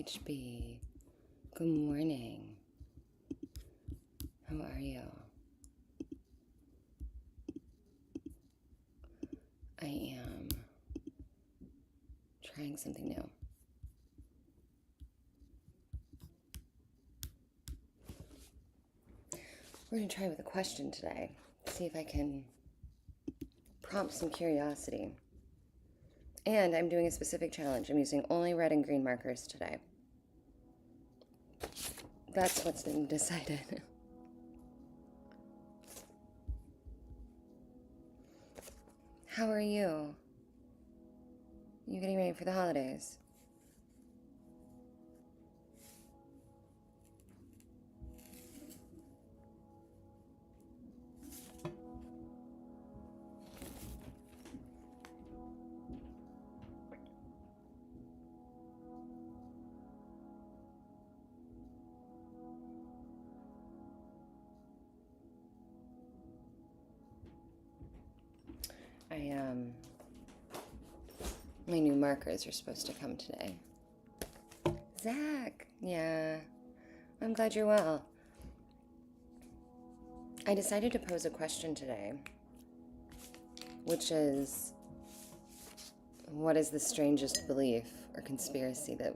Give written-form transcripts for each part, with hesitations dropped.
HB. Good morning. How are you? I am trying something new. We're going to try with a question today. See if I can prompt some curiosity. And I'm doing a specific challenge. I'm using only red and green markers today. That's what's been decided. How are you? You getting ready for the holidays? My new markers are supposed to come today. Zach, yeah, I'm glad you're well. I decided to pose a question today, which is, what is the strangest belief or conspiracy that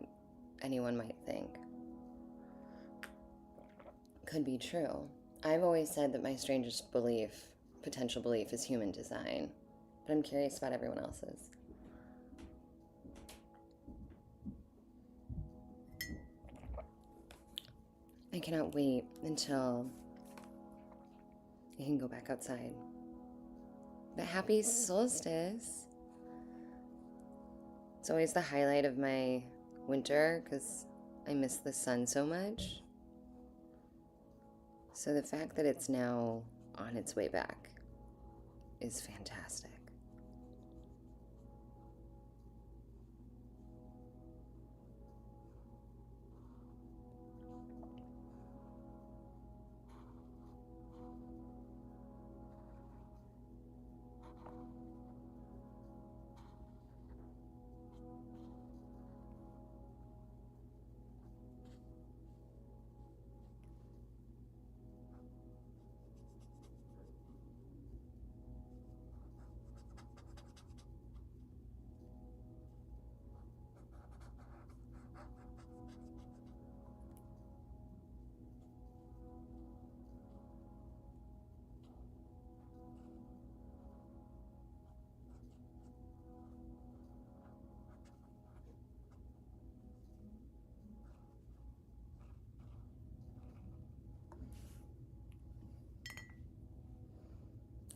anyone might think could be true? I've always said that my strangest belief, potential belief, is human design, but I'm curious about everyone else's. I cannot wait until you can go back outside. But happy solstice. It's always the highlight of my winter because I miss the sun so much. So the fact that it's now on its way back is fantastic.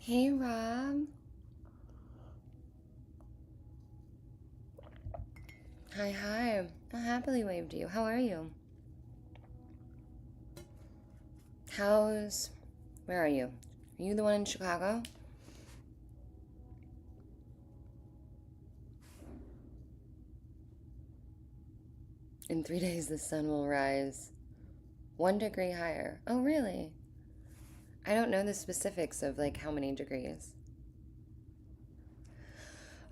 Hey, Rob. Hi. I happily waved to you. How are you? Where are you? Are you the one in Chicago? In 3 days, the sun will rise 1 degree higher. Oh, really? I don't know the specifics of like how many degrees.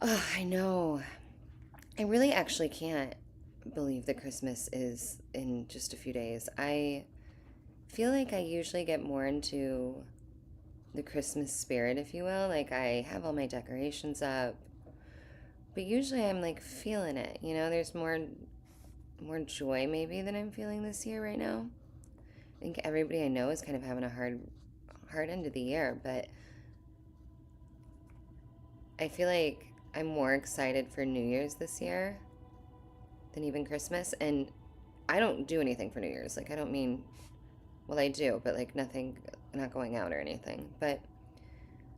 Oh, I know. I really actually can't believe that Christmas is in just a few days. I feel like I usually get more into the Christmas spirit, if you will. Like I have all my decorations up, but usually I'm like feeling it. You know, there's more joy maybe than I'm feeling this year right now. I think everybody I know is kind of having a hard end of the year, but I feel like I'm more excited for New Year's this year than even Christmas. And I don't do anything for New Year's. Like, I don't mean, well, I do, but like nothing, not going out or anything. But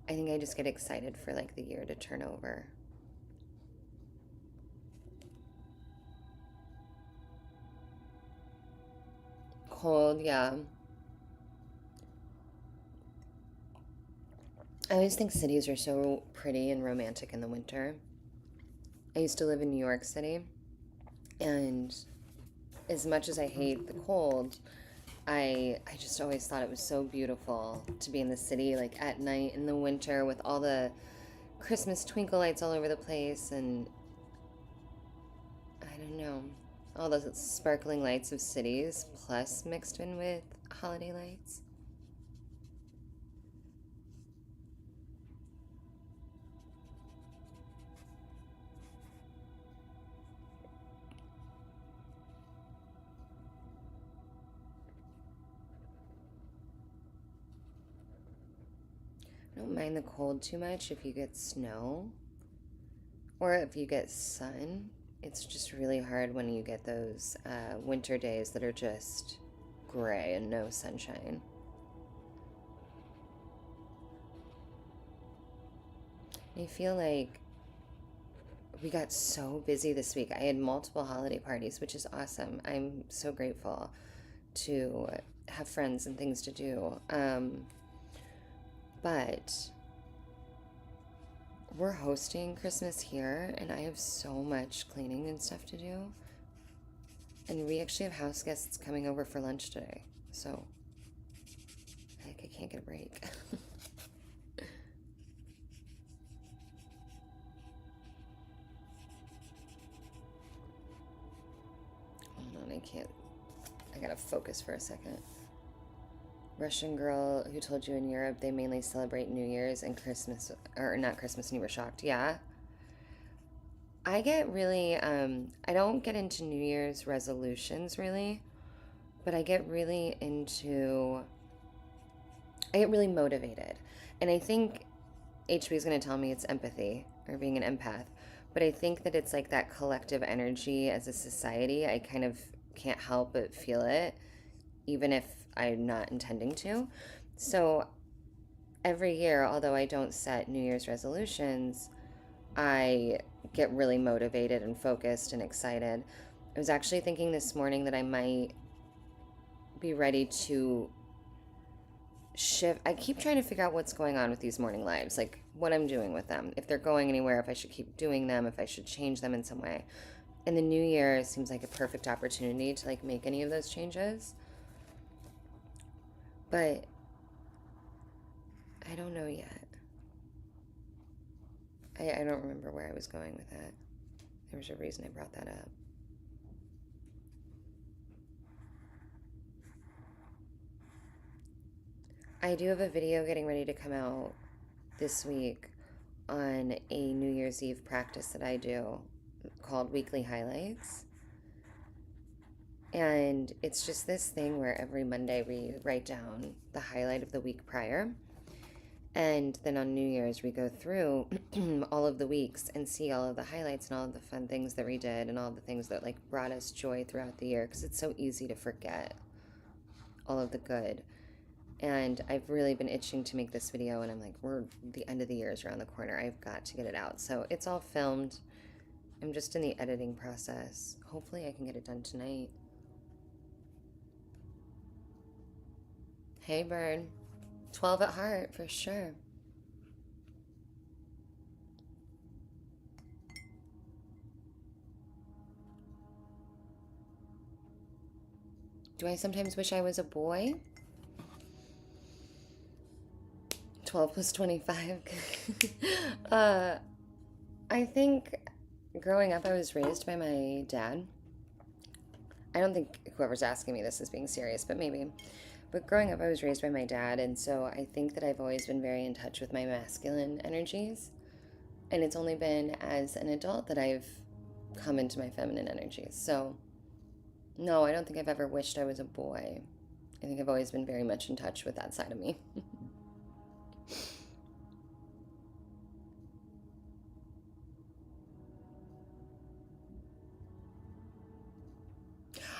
I think I just get excited for like the year to turn over. Cold, yeah. I always think cities are so pretty and romantic in the winter. I used to live in New York City, and as much as I hate the cold, I just always thought it was so beautiful to be in the city, like at night in the winter with all the Christmas twinkle lights all over the place, and I don't know. All those sparkling lights of cities plus mixed in with holiday lights. I don't mind the cold too much if you get snow or if you get sun. It's just really hard when you get those winter days that are just gray and no sunshine. I feel like we got so busy this week. I had multiple holiday parties, which is awesome. I'm so grateful to have friends and things to do. But we're hosting Christmas here, and I have so much cleaning and stuff to do. And we actually have house guests coming over for lunch today, so I can't get a break. Hold on, I gotta focus for a second. Russian girl who told you in Europe they mainly celebrate New Year's and Christmas, or not Christmas, and you were shocked. Yeah. I get really, I don't get into New Year's resolutions really, but I get really motivated. And I think HB is going to tell me it's empathy or being an empath, but I think that it's like that collective energy as a society. I kind of can't help but feel it, even if I'm not intending to. So every year, although I don't set New Year's resolutions, I get really motivated and focused and excited. I was actually thinking this morning that I might be ready to shift. I keep trying to figure out what's going on with these morning lives, like what I'm doing with them, if they're going anywhere, if I should keep doing them, if I should change them in some way. And the new year seems like a perfect opportunity to like make any of those changes. But I don't know yet. I don't remember where I was going with that. There was a reason I brought that up. I do have a video getting ready to come out this week on a New Year's Eve practice that I do called Weekly Highlights. And it's just this thing where every Monday we write down the highlight of the week prior. And then on New Year's, we go through all of the weeks and see all of the highlights and all of the fun things that we did and all of the things that like brought us joy throughout the year, because it's so easy to forget all of the good. And I've really been itching to make this video, and I'm like, the end of the year is around the corner. I've got to get it out. So it's all filmed. I'm just in the editing process. Hopefully I can get it done tonight. Hey, Bird. 12 at heart, for sure. Do I sometimes wish I was a boy? 12 plus 25. I think growing up I was raised by my dad. I don't think whoever's asking me this is being serious, but maybe. But growing up I was raised by my dad, and so I think that I've always been very in touch with my masculine energies. And it's only been as an adult that I've come into my feminine energies. So no, I don't think I've ever wished I was a boy. I think I've always been very much in touch with that side of me.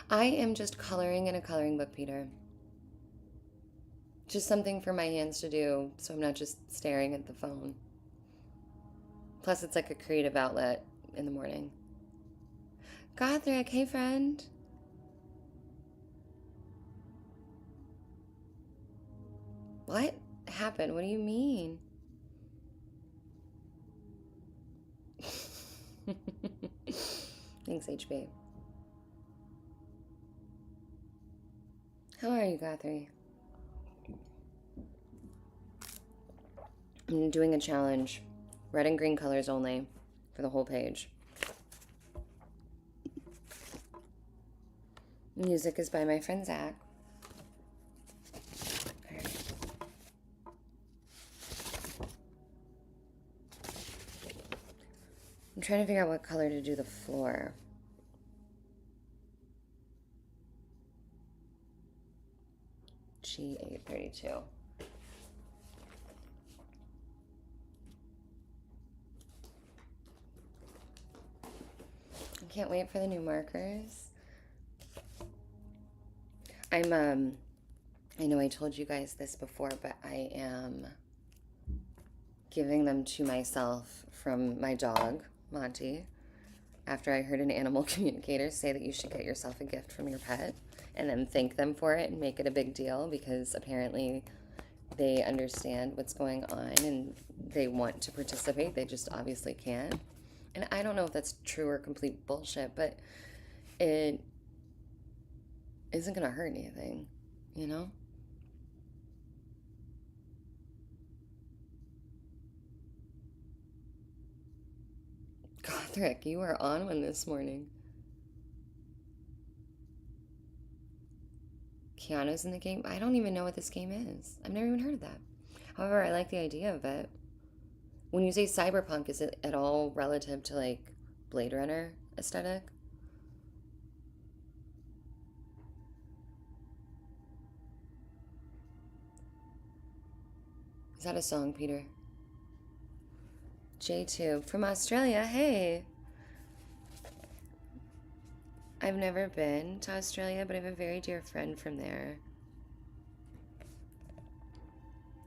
I am just coloring in a coloring book, Peter. Just something for my hands to do, so I'm not just staring at the phone. Plus, it's like a creative outlet in the morning. Gothric, hey friend. What happened? What do you mean? Thanks, HB. How are you, Gothry? I'm doing a challenge. Red and green colors only for the whole page. Music is by my friend Zach. All right. I'm trying to figure out what color to do the floor. G832. I can't wait for the new markers. I know I told you guys this before, but I am giving them to myself from my dog, Monty, after I heard an animal communicator say that you should get yourself a gift from your pet and then thank them for it and make it a big deal, because apparently they understand what's going on and they want to participate. They just obviously can't. And I don't know if that's true or complete bullshit, but it isn't going to hurt anything, you know? Gothric, you are on one this morning. Keanu's in the game. I don't even know what this game is. I've never even heard of that. However, I like the idea of it. When you say cyberpunk, is it at all relative to like Blade Runner aesthetic? Is that a song, Peter? J2 from Australia. Hey. I've never been to Australia, but I have a very dear friend from there.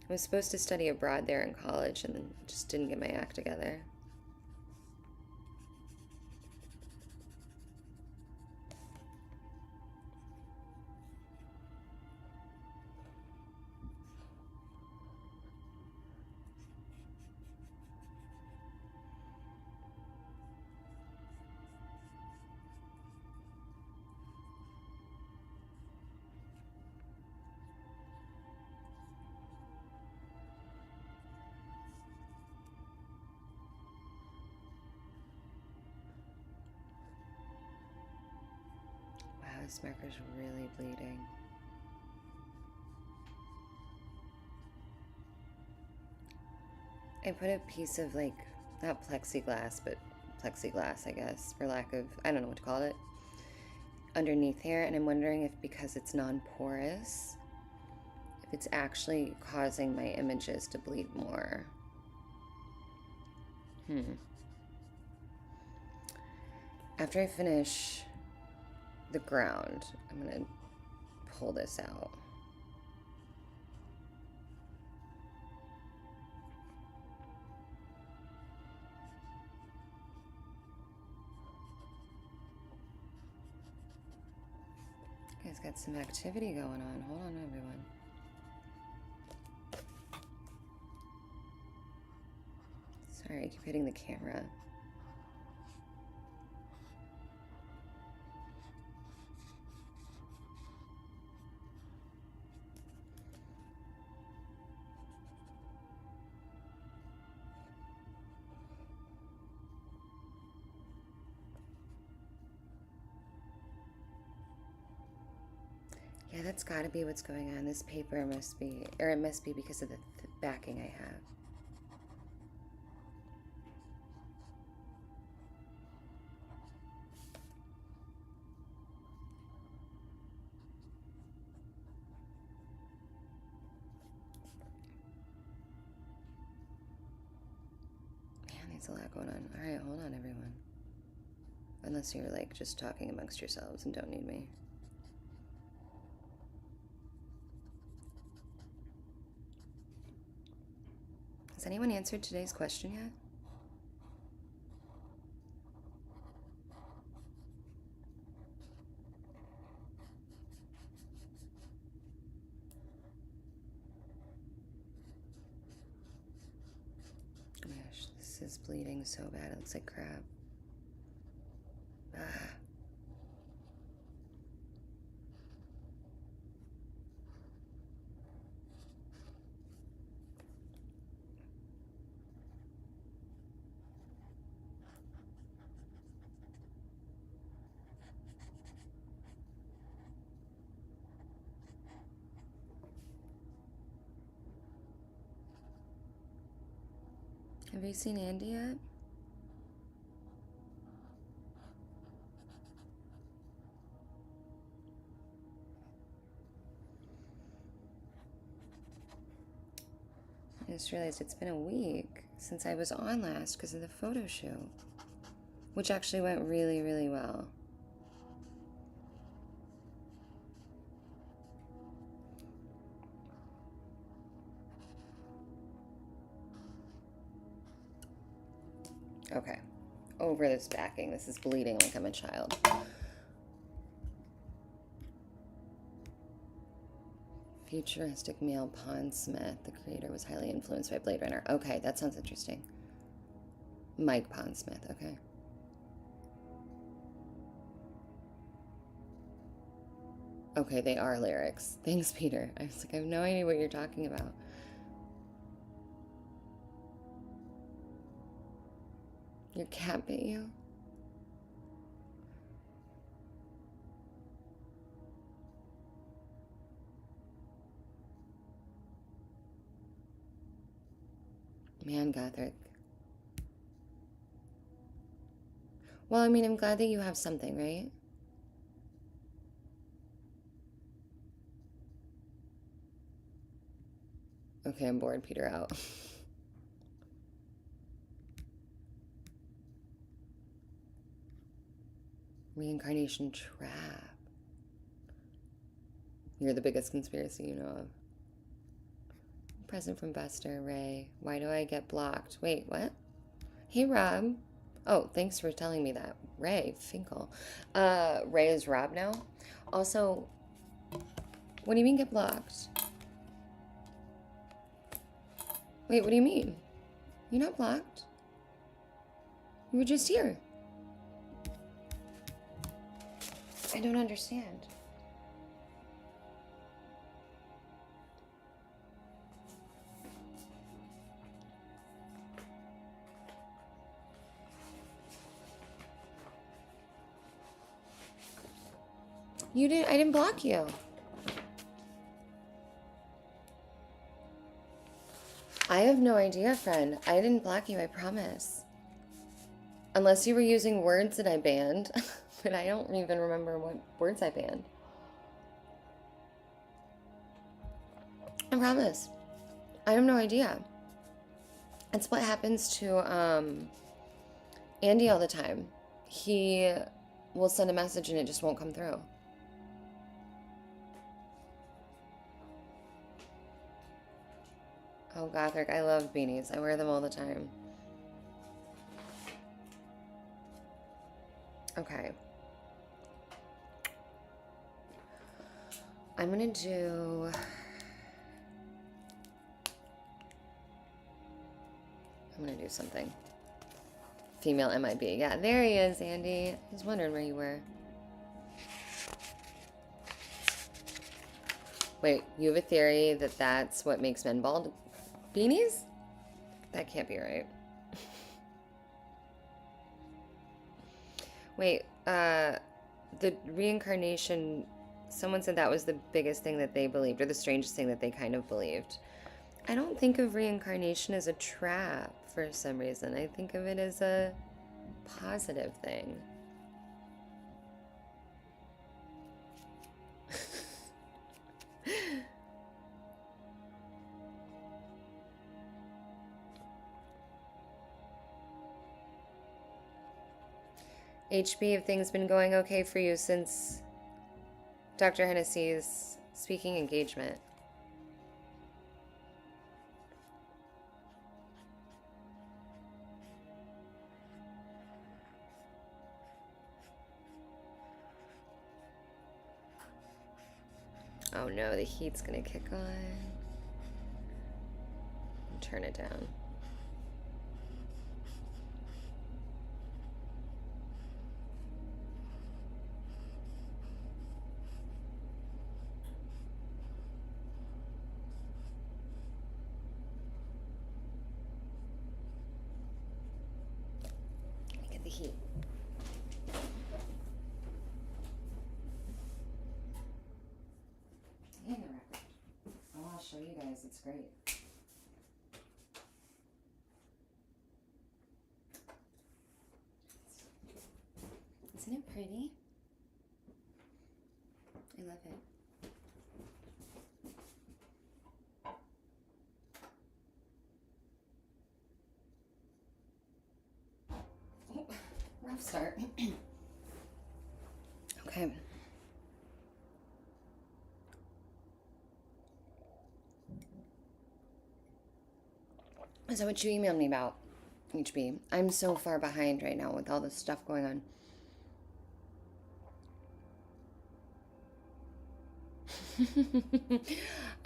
I was supposed to study abroad there in college and then just didn't get my act together. Wow, this marker's really bleeding. I put a piece of like, not plexiglass, but plexiglass, I guess, for lack of, I don't know what to call it, underneath here, and I'm wondering if because it's non-porous, if it's actually causing my images to bleed more. After I finish the ground, I'm gonna pull this out. You guys got some activity going on. Hold on, everyone. Sorry, I keep hitting the camera. Yeah, that's gotta be what's going on. This paper must be, or it must be because of the backing I have. Man, there's a lot going on. All right, hold on, everyone. Unless you're like just talking amongst yourselves and don't need me. Has anyone answered today's question yet? Oh my gosh, this is bleeding so bad. It looks like crap. Ah. Have you seen Andy yet? I just realized it's been a week since I was on last because of the photo shoot, which actually went really, really well. Okay, over this backing. This is bleeding like I'm a child. Futuristic male Pondsmith. The creator was highly influenced by Blade Runner. Okay, that sounds interesting. Mike Pondsmith, okay. Okay, they are lyrics. Thanks, Peter. I was like, I have no idea what you're talking about. Your cat bit you? Man, Gothric. Well, I mean, I'm glad that you have something, right? Okay, I'm bored. Peter out. Reincarnation trap. You're the biggest conspiracy you know of. Present from Buster, Ray. Why do I get blocked? Wait, what? Hey, Rob. Oh, thanks for telling me that. Ray, Finkel. Ray is Rob now. Also, what do you mean get blocked? Wait, what do you mean? You're not blocked. You were just here. I don't understand. You didn't, I didn't block you. I have no idea, friend. I didn't block you, I promise. Unless you were using words that I banned. But I don't even remember what words I banned. I promise. I have no idea. It's what happens to Andy all the time. He will send a message and it just won't come through. Oh, Gothric, I love beanies. I wear them all the time. Okay. I'm gonna do... something. Female MIB. Yeah, there he is, Andy. I was wondering where you were. Wait, you have a theory that that's what makes men bald? Beanies? That can't be right. Wait, the reincarnation, someone said that was the biggest thing that they believed, or the strangest thing that they kind of believed. I don't think of reincarnation as a trap for some reason. I think of it as a positive thing. HB, have things been going okay for you since Dr. Hennessy's speaking engagement? Oh no, the heat's gonna kick on. Turn it down. Get the heat. And the record. Oh, I'll show you guys. It's great. Isn't it pretty? I love it. Oh, rough start. Okay. Is that what you emailed me about, HB? I'm so far behind right now with all this stuff going on.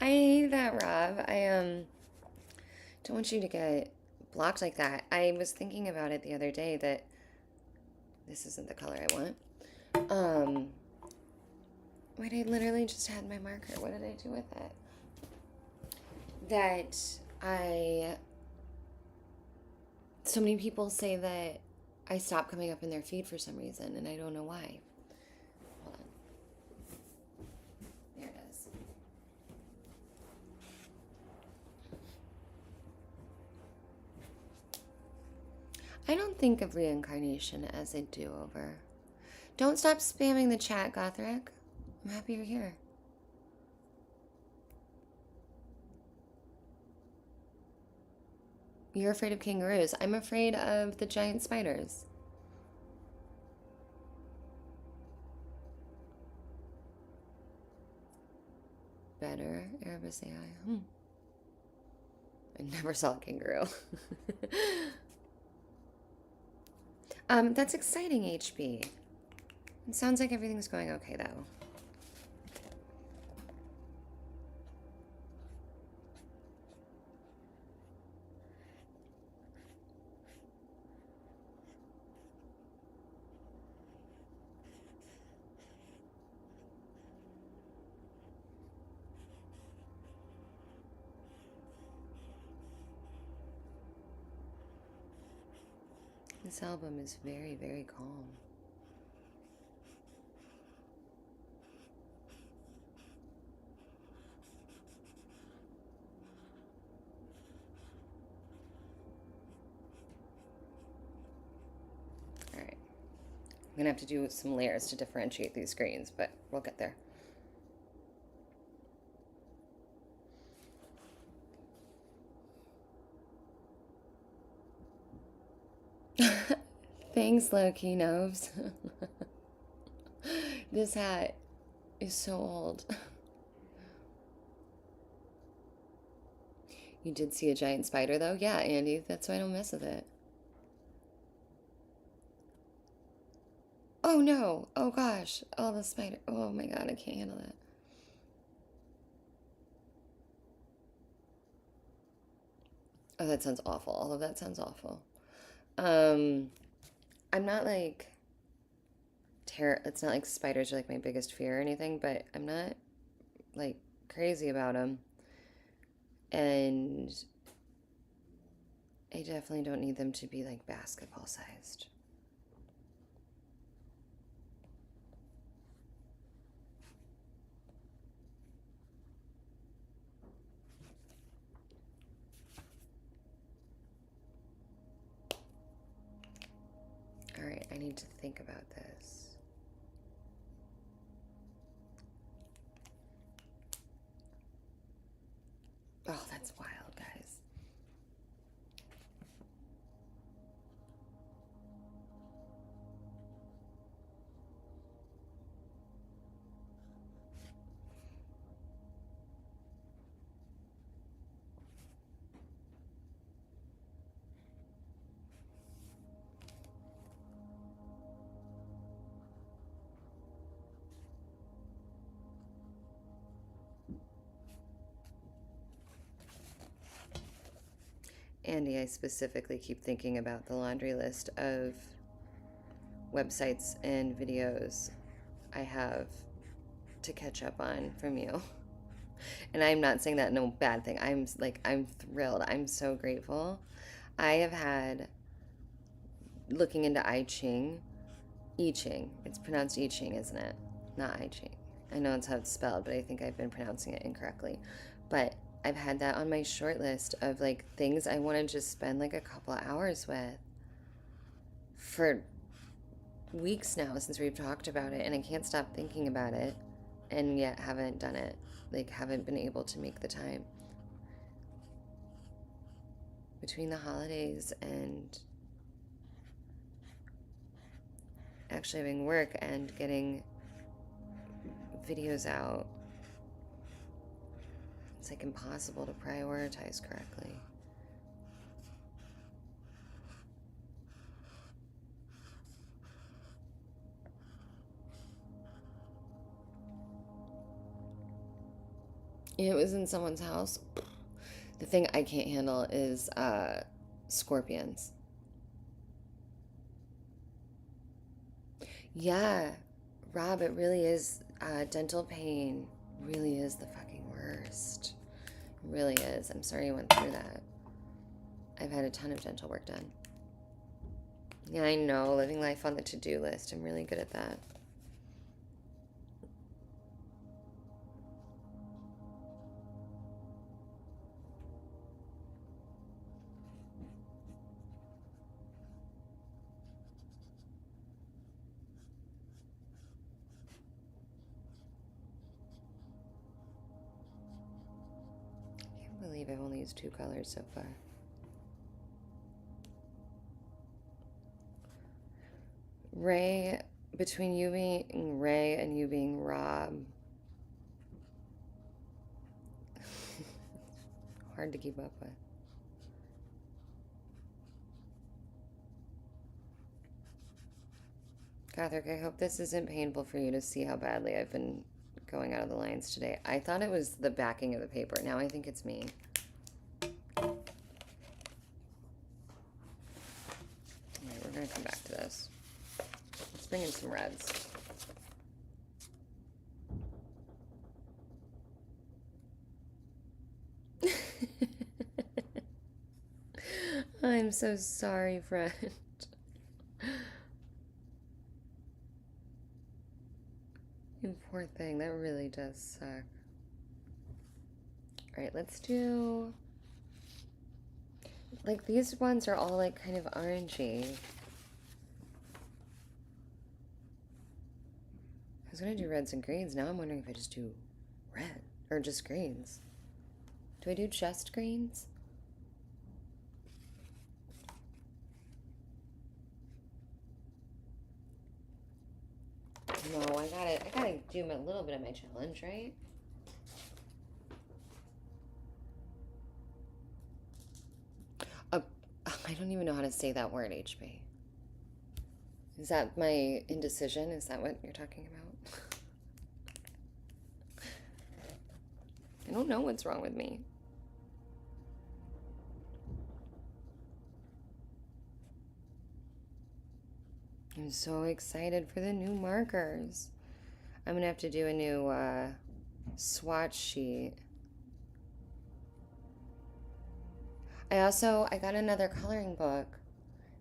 I hate that, Rob. I don't want you to get blocked like that. I was thinking about it the other day that this isn't the color I want. Wait, I literally just had my marker. What did I do with it? That so many people say that I stopped coming up in their feed for some reason, and I don't know why. Hold on. There it is. I don't think of reincarnation as a do-over. Don't stop spamming the chat, Gothric. I'm happy you're here. You're afraid of kangaroos. I'm afraid of the giant spiders. Better, Erebus AI. I never saw a kangaroo. That's exciting, HB. It sounds like everything's going okay, though. This album is very, very calm. All right. I'm gonna have to do some layers to differentiate these greens, but we'll get there. Thanks, low-key Noves. This hat is so old. You did see a giant spider, though? Yeah, Andy, that's why I don't mess with it. Oh, no. Oh, gosh. Oh, the spider. Oh, my God, I can't handle that. Oh, that sounds awful. All of that sounds awful. I'm not like it's not like spiders are like my biggest fear or anything, but I'm not like crazy about them. And I definitely don't need them to be like basketball sized. All right, I need to think about this. Oh, that's wild, guys. Andy, I specifically keep thinking about the laundry list of websites and videos I have to catch up on from you. And I'm not saying that no bad thing. I'm thrilled. I'm so grateful. I have had looking into I Ching, It's pronounced I Ching, isn't it? Not I Ching. I know it's how it's spelled, but I think I've been pronouncing it incorrectly. But I've had that on my short list of like things I want to just spend like a couple of hours with for weeks now since we've talked about it, and I can't stop thinking about it, and yet haven't done it. Like, haven't been able to make the time. Between the holidays and actually having work and getting videos out, it's like impossible to prioritize correctly. It was in someone's house. The thing I can't handle is scorpions. Yeah, Rob, it really is. Dental pain really is the fucking worst. It really is. I'm sorry you went through that. I've had a ton of dental work done. Yeah, I know. Living life on the to-do list. I'm really good at that. I can't believe I've only used 2 colors so far. Ray, between you being Ray and you being Rob, hard to keep up with. Catherick, I hope this isn't painful for you to see how badly I've been going out of the lines today. I thought it was the backing of the paper. Now I think it's me. Alright, we're going to come back to this. Let's bring in some reds. I'm so sorry, friend. You poor thing. That really does suck. Alright, let's do... Like, these ones are all, like, kind of orangey. I was gonna do reds and greens. Now I'm wondering if I just do red. Or just greens. Do I do just greens? No, I gotta do a little bit of my challenge, right? I don't even know how to say that word, HB. Is that my indecision? Is that what you're talking about? I don't know what's wrong with me. I'm so excited for the new markers. I'm gonna have to do a new swatch sheet. I got another coloring book,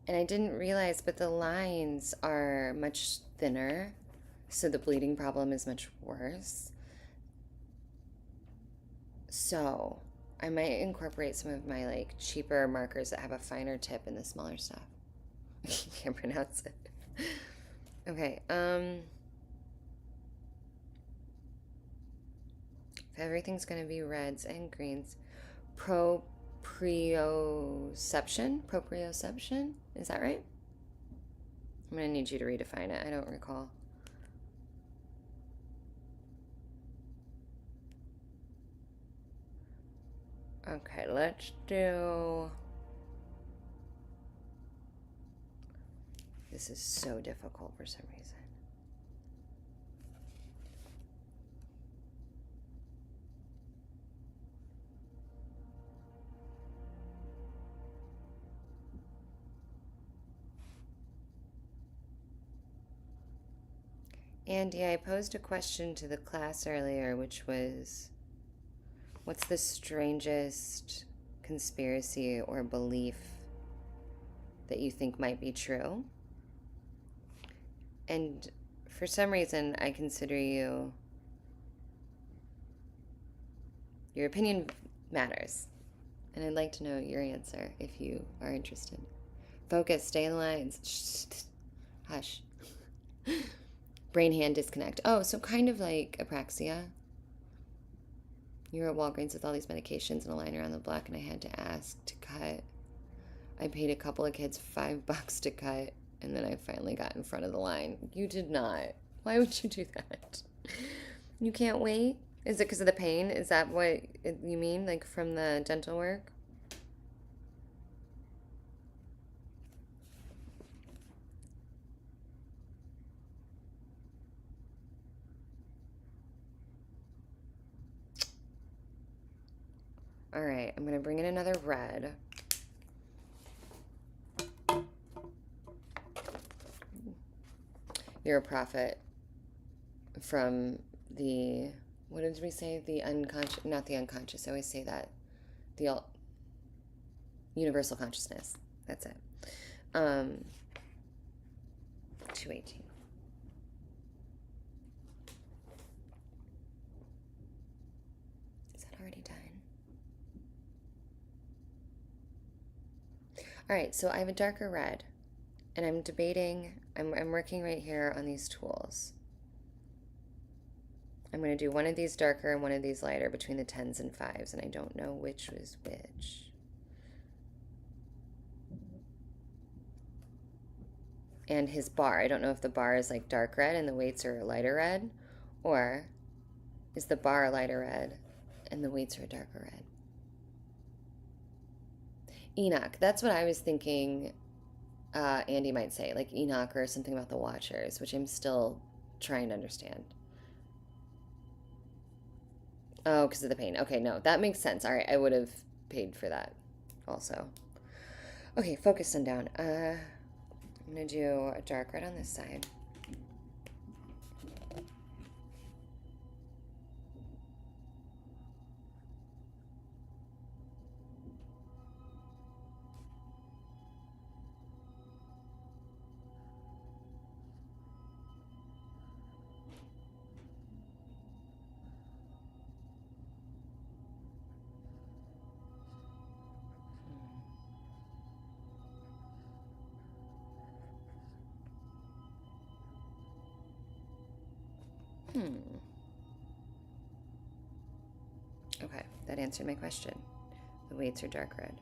and I didn't realize, but the lines are much thinner, so the bleeding problem is much worse. So I might incorporate some of my like cheaper markers that have a finer tip in the smaller stuff. Can't pronounce it. Okay, if everything's gonna be reds and greens, proprioception, is that right? I'm gonna need you to redefine it. I don't recall. Okay, let's do... This is so difficult for some reason. Andy, I posed a question to the class earlier, which was, what's the strangest conspiracy or belief that you think might be true? And for some reason, I consider you... Your opinion matters. And I'd like to know your answer if you are interested. Focus, stay in the lines. Shh, hush. Brain-hand disconnect. Oh, so kind of like apraxia. You were at Walgreens with all these medications and a line around the block, and I had to ask to cut. I paid a couple of kids $5 to cut, and then I finally got in front of the line. You did not. Why would you do that? You can't wait? Is it because of the pain? Is that what you mean, like from the dental work? All right, I'm going to bring in another red. You're a prophet from the, what did we say? The unconscious, not the unconscious. I always say that. The universal consciousness. That's it. 218. Is that already done? All right, so I have a darker red, and I'm debating, I'm working right here on these tools. I'm going to do one of these darker and one of these lighter between the 10s and 5s, and I don't know which was which. And his bar, I don't know if the bar is like dark red and the weights are lighter red, or is the bar a lighter red and the weights are a darker red. Enoch, that's what I was thinking Andy might say, like Enoch or something about the Watchers, which I'm still trying to understand. Oh, because of the pain. Okay, no, that makes sense. All right, I would have paid for that also. Okay, focus Sundown. I'm going to do a dark red on this side. Okay, that answered my question. The weights are dark red.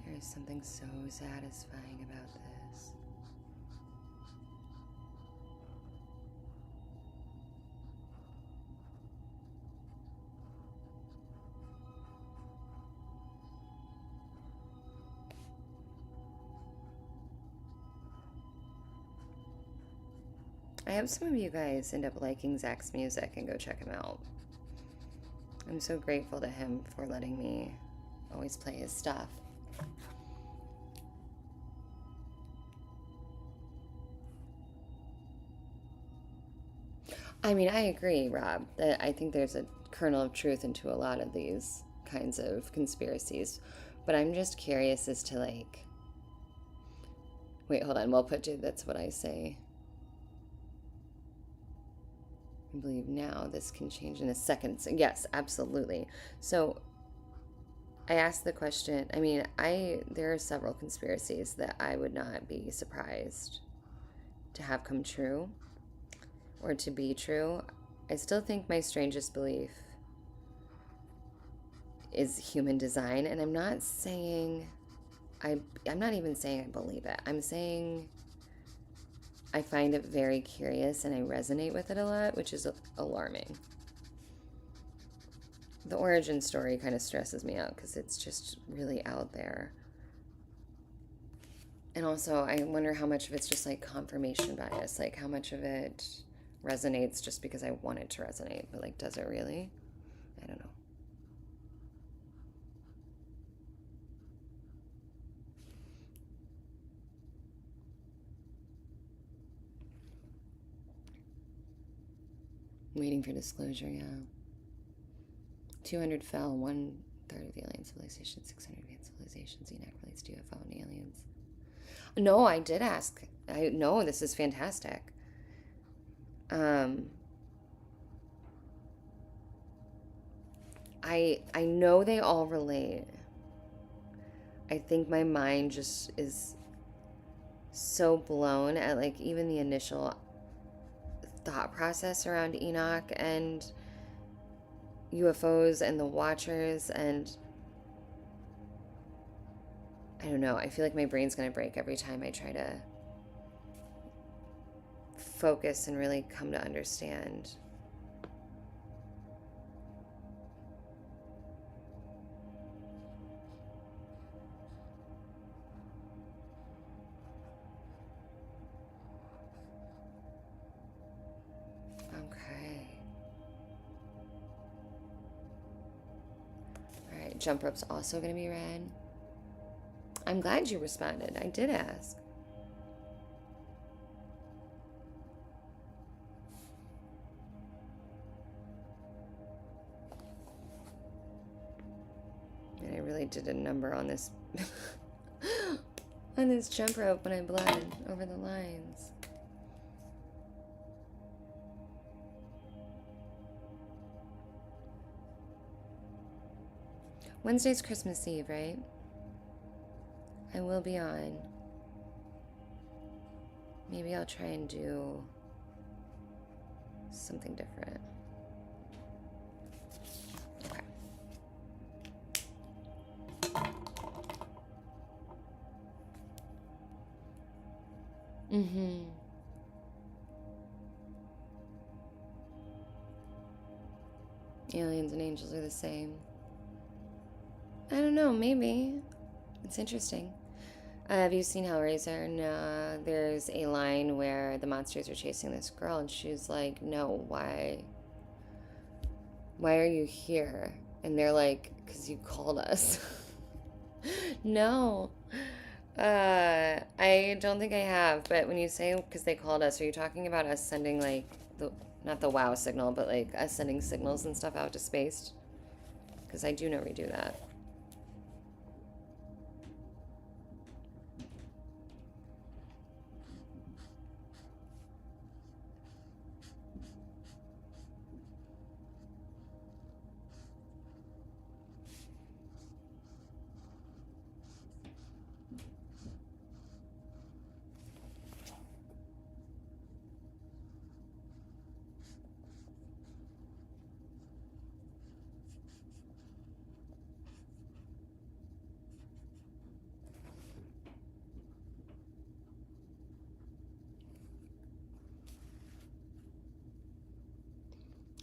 There is something so satisfying about this. I hope some of you guys end up liking Zach's music and go check him out. I'm so grateful to him for letting me always play his stuff. I mean, I agree, Rob, that I think there's a kernel of truth into a lot of these kinds of conspiracies. But I'm just curious as to, like, wait, hold on. Well put, dude. That's what I say. I believe now this can change in a second. So yes, absolutely. So I asked the question. I mean, there are several conspiracies that I would not be surprised to have come true or to be true. I still think my strangest belief is human design, and I'm not saying I'm not even saying I believe it. I'm saying I find it very curious and I resonate with it a lot, which is alarming. The origin story kind of stresses me out because it's just really out there. And also, I wonder how much of it's just like confirmation bias, like how much of it resonates just because I want it to resonate, but like, does it really? I don't know. Waiting for disclosure, yeah. 200 fell, 1/3 of the alien civilization, 600 advanced civilizations. Enoch relates to UFO and aliens. No, I did ask. No, this is fantastic. I know they all relate. I think my mind just is so blown at like even the initial thought process around Enoch and UFOs and the Watchers, and I don't know, I feel like my brain's gonna break every time I try to focus and really come to understand. Okay. All right, jump rope's also gonna be red. I'm glad you responded. I did ask. And I really did a number on this on this jump rope when I bled over the lines. Wednesday's Christmas Eve, right? I will be on. Maybe I'll try and do something different. Okay. Mm-hmm. Aliens and angels are the same. I don't know, maybe. It's interesting. Have you seen Hellraiser? No, there's a line where the monsters are chasing this girl and she's like, no, why are you here? And they're like, because you called us. No. I don't think I have, but when you say because they called us, are you talking about us sending like not the wow signal, but like us sending signals and stuff out to space? Because I do know we do that.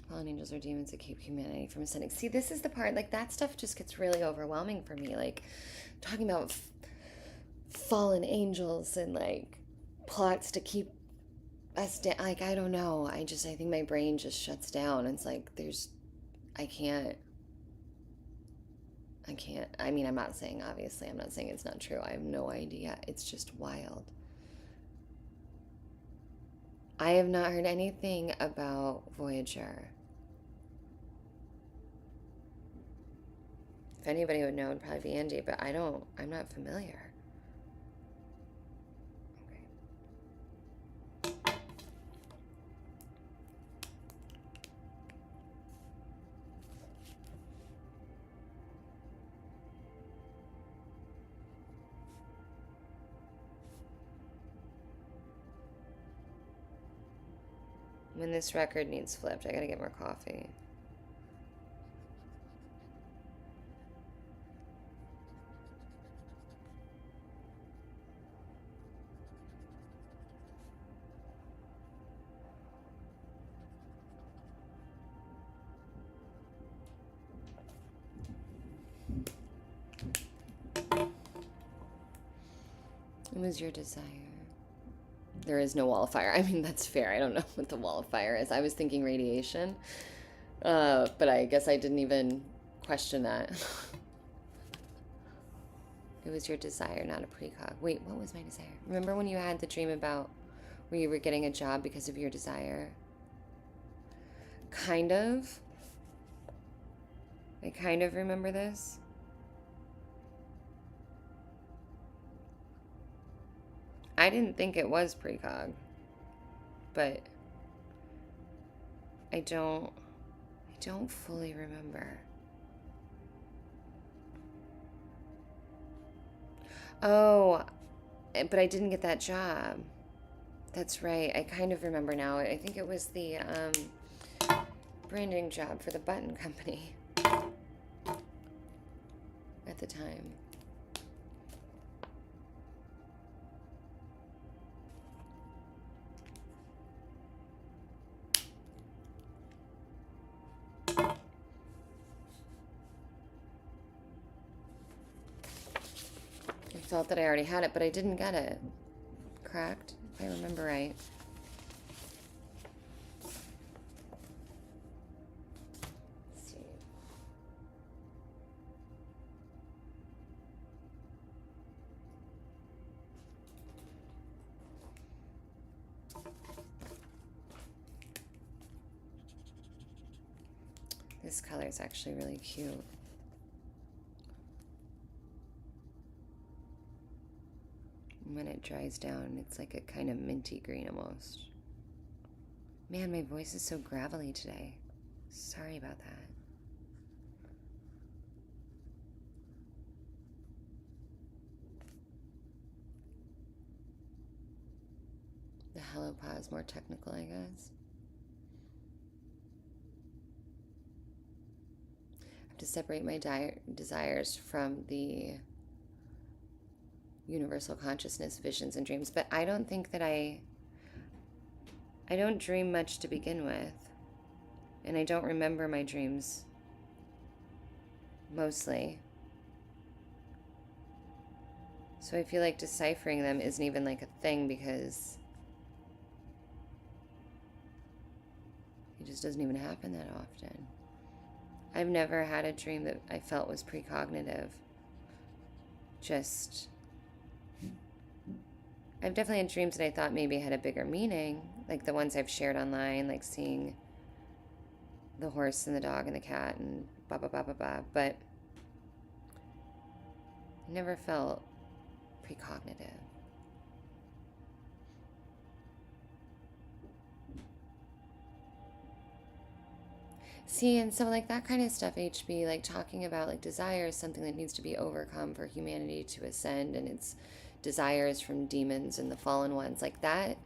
Fallen angels are demons that keep humanity from ascending. See, this is the part, like, that stuff just gets really overwhelming for me. Like, talking about fallen angels and, like, plots to keep us down. Like, I don't know. I think my brain just shuts down. It's like, I can't. I mean, I'm not saying it's not true. I have no idea. It's just wild. I have not heard anything about Voyager. If anybody would know, it'd probably be Andy, but I'm not familiar. Okay. When this record needs flipped, I gotta get more coffee. It was your desire. There is no wall of fire. I mean, that's fair. I don't know what the wall of fire is. I was thinking radiation. But I guess I didn't even question that. It was your desire, not a precog. Wait, what was my desire? Remember when you had the dream about where you were getting a job because of your desire? Kind of. I kind of remember this. I didn't think it was precog, but I don't fully remember. Oh, but I didn't get that job. That's right. I kind of remember now. I think it was the branding job for the button company at the time. I felt that I already had it, but I didn't get it. Correct? If I remember right. Let's see. This color is actually really cute. When it dries down, it's like a kind of minty green almost. Man, my voice is so gravelly today. Sorry about that. The Hello Pa is more technical, I guess. I have to separate my desires from the universal consciousness, visions, and dreams. But I don't think that I don't dream much to begin with. And I don't remember my dreams mostly. So I feel like deciphering them isn't even like a thing because it just doesn't even happen that often. I've never had a dream that I felt was precognitive. I've definitely had dreams that I thought maybe had a bigger meaning, like the ones I've shared online, like seeing the horse and the dog and the cat and blah, blah, blah, blah, blah. But I never felt precognitive. See, and so like that kind of stuff, HB, like talking about like desire is something that needs to be overcome for humanity to ascend, and it's desires from demons and the fallen ones, like that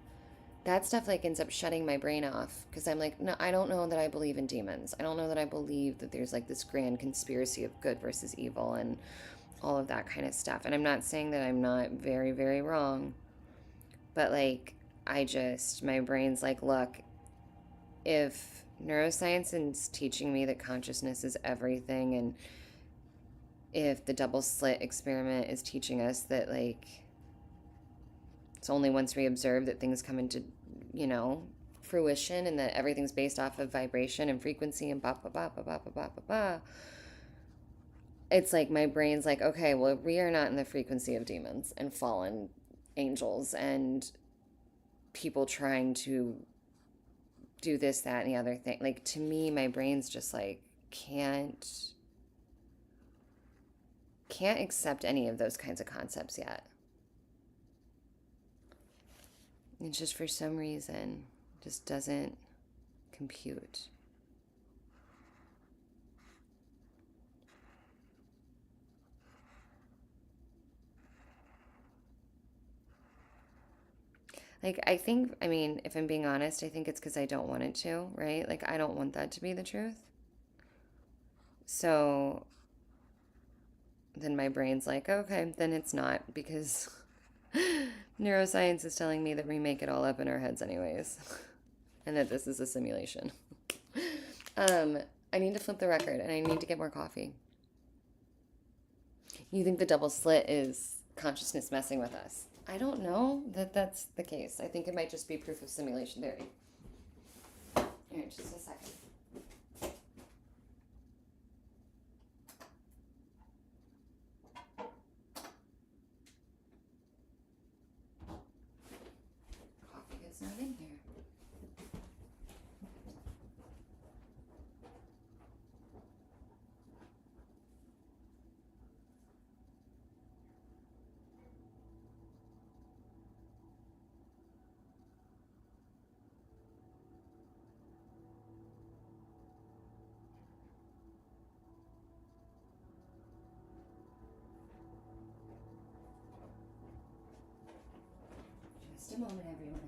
stuff like ends up shutting my brain off because I'm like, no, I don't know that I believe in demons. I don't know that I believe that there's like this grand conspiracy of good versus evil and all of that kind of stuff. And I'm not saying that I'm not very, very wrong, but like my brain's like, look, if neuroscience is teaching me that consciousness is everything, and if the double slit experiment is teaching us that like it's only once we observe that things come into, fruition, and that everything's based off of vibration and frequency and blah, blah, blah, blah, blah, blah, blah, blah, blah. It's like my brain's like, okay, well, we are not in the frequency of demons and fallen angels and people trying to do this, that, and the other thing. Like, to me, my brain's just like, can't accept any of those kinds of concepts yet. It's just for some reason just doesn't compute. Like, I mean, if I'm being honest, I think it's because I don't want it to, right? Like, I don't want that to be the truth. So then my brain's like, okay, then it's not, because neuroscience is telling me that we make it all up in our heads anyways, and that this is a simulation. I need to flip the record, and I need to get more coffee. You think the double slit is consciousness messing with us? I don't know that that's the case. I think it might just be proof of simulation theory. All right, just a second. Coffee is not in here. a moment, everyone.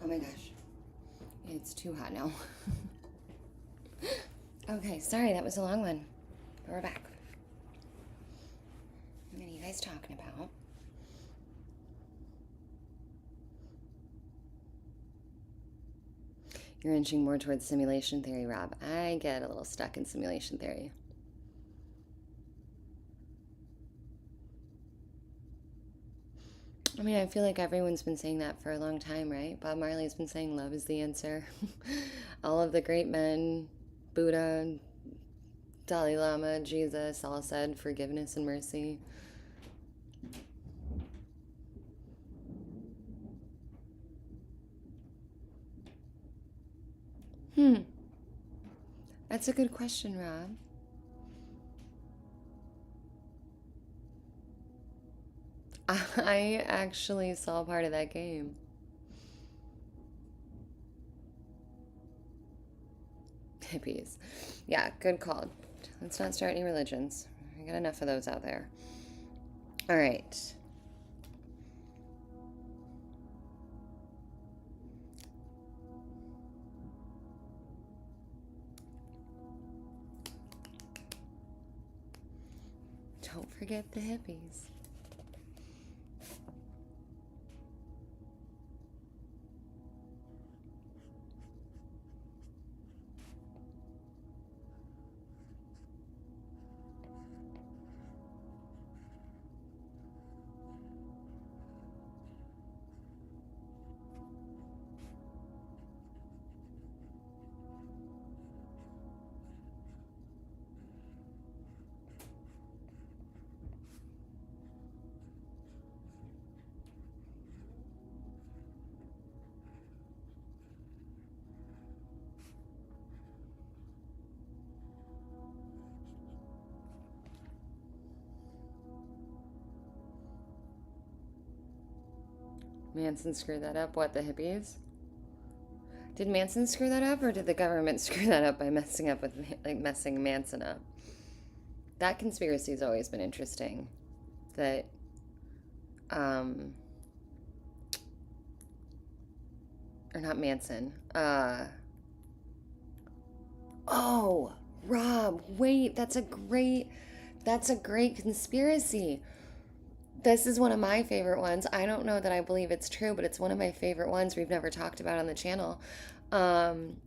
Oh my gosh. It's too hot now. Okay, sorry, that was a long one. But we're back. What are you guys talking about? You're inching more towards simulation theory, Rob. I get a little stuck in simulation theory. I mean, I feel like everyone's been saying that for a long time, right? Bob Marley's been saying love is the answer. All of the great men, Buddha, Dalai Lama, Jesus, all said forgiveness and mercy. That's a good question, Rob. I actually saw part of that game. Hippies. Yeah, good call. Let's not start any religions. I got enough of those out there. All right. Don't forget the hippies. Manson screw that up? What, the hippies? Did Manson screw that up, or did the government screw that up by messing up with, like, messing Manson up? That conspiracy's always been interesting. That um, or not Manson. Oh, Rob, wait, that's a great conspiracy. This is one of my favorite ones. I don't know that I believe it's true, but it's one of my favorite ones we've never talked about on the channel. Um,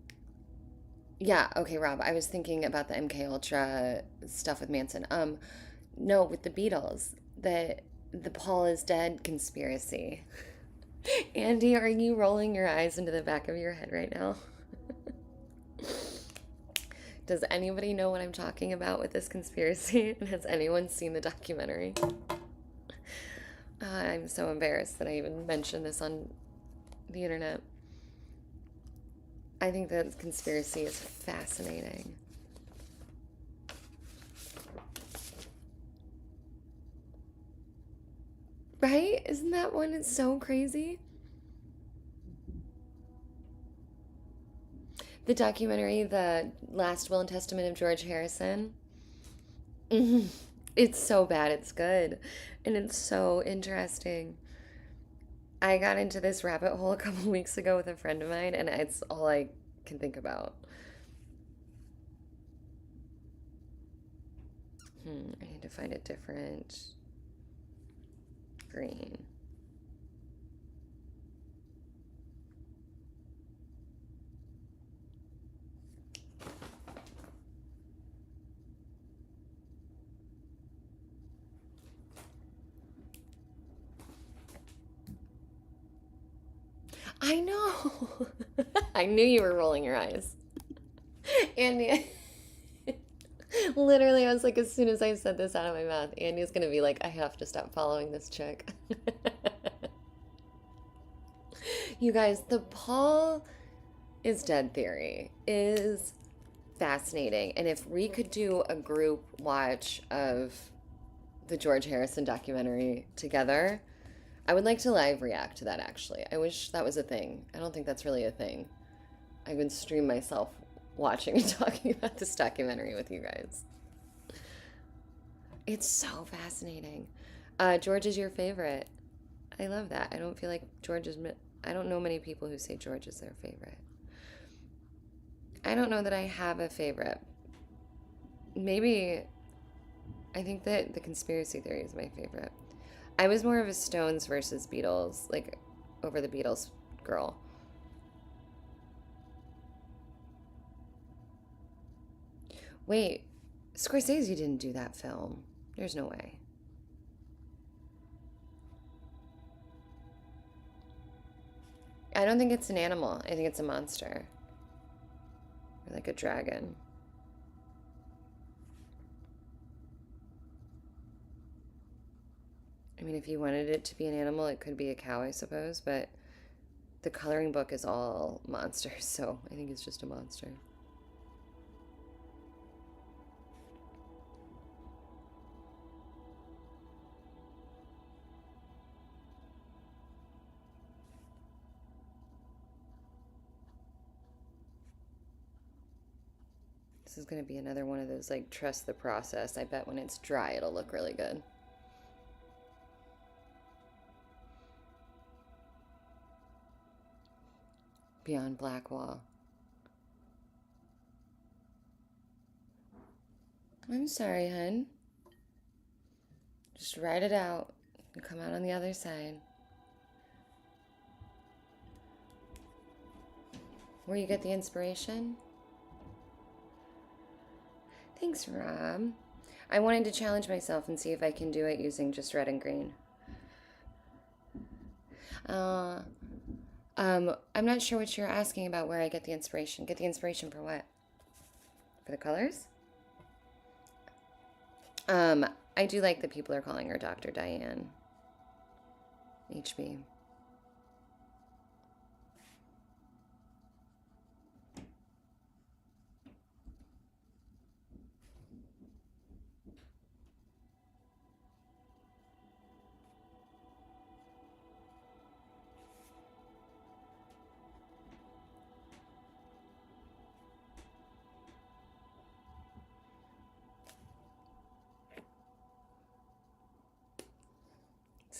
yeah, okay, Rob, I was thinking about the MK Ultra stuff with Manson. No, with the Beatles, the Paul is dead conspiracy. Andy, are you rolling your eyes into the back of your head right now? Does anybody know what I'm talking about with this conspiracy? And has anyone seen the documentary? I'm so embarrassed that I even mentioned this on the internet. I think that conspiracy is fascinating. Right? Isn't that one? It's so crazy. The documentary, The Last Will and Testament of George Harrison. Mhm. It's so bad, it's good. And it's so interesting. I got into this rabbit hole a couple weeks ago with a friend of mine, and it's all I can think about. I need to find a different green. I know. I knew you were rolling your eyes. Andy, literally, I was like, as soon as I said this out of my mouth, Andy's gonna be like, I have to stop following this chick. You guys, the Paul is dead theory is fascinating. And if we could do a group watch of the George Harrison documentary together, I would like to live react to that actually. I wish that was a thing. I don't think that's really a thing. I would stream myself watching and talking about this documentary with you guys. It's so fascinating. George is your favorite. I love that. I don't feel like George is. I don't know many people who say George is their favorite. I don't know that I have a favorite. Maybe I think that the conspiracy theory is my favorite. I was more of a Stones versus Beatles, like over the Beatles girl. Wait, Scorsese didn't do that film. There's no way. I don't think it's an animal. I think it's a monster. Or like a dragon. I mean, if you wanted it to be an animal, it could be a cow, I suppose, but the coloring book is all monsters, so I think it's just a monster. This is going to be another one of those, like, trust the process. I bet when it's dry, it'll look really good. Beyond Blackwall. I'm sorry, hun. Just write it out and come out on the other side. Where you get the inspiration? Thanks, Rob. I wanted to challenge myself and see if I can do it using just red and green. I'm not sure what you're asking about where I get the inspiration. Get the inspiration for what? For the colors? I do like that people are calling her Dr. Diane. HB.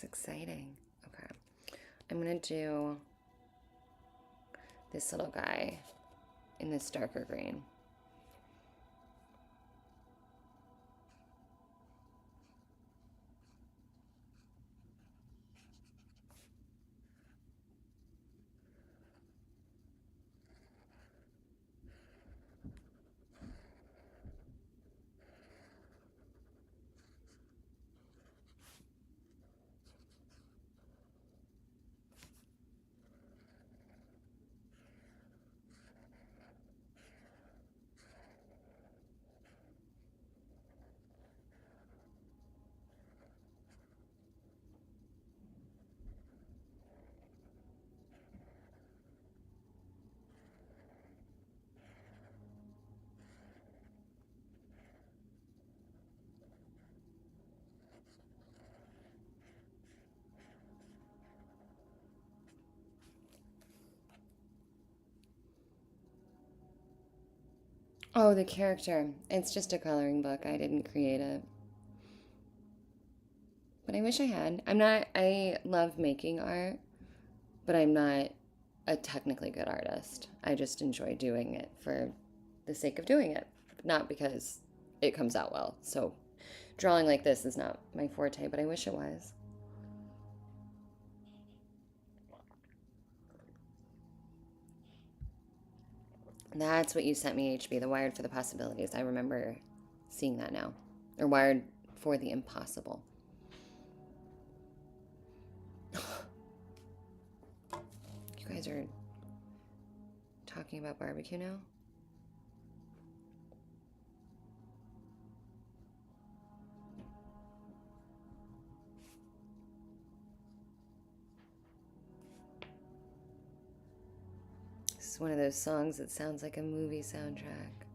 That's exciting. Okay. I'm going to do this little guy in this darker green. Oh, the character. It's just a coloring book. I didn't create it. But I wish I had. I love making art, but I'm not a technically good artist. I just enjoy doing it for the sake of doing it, not because it comes out well. So drawing like this is not my forte, but I wish it was. That's what you sent me, HB, the Wired for the Possibilities. I remember seeing that now. Or Wired for the Impossible. You guys are talking about barbecue now? This is one of those songs that sounds like a movie soundtrack.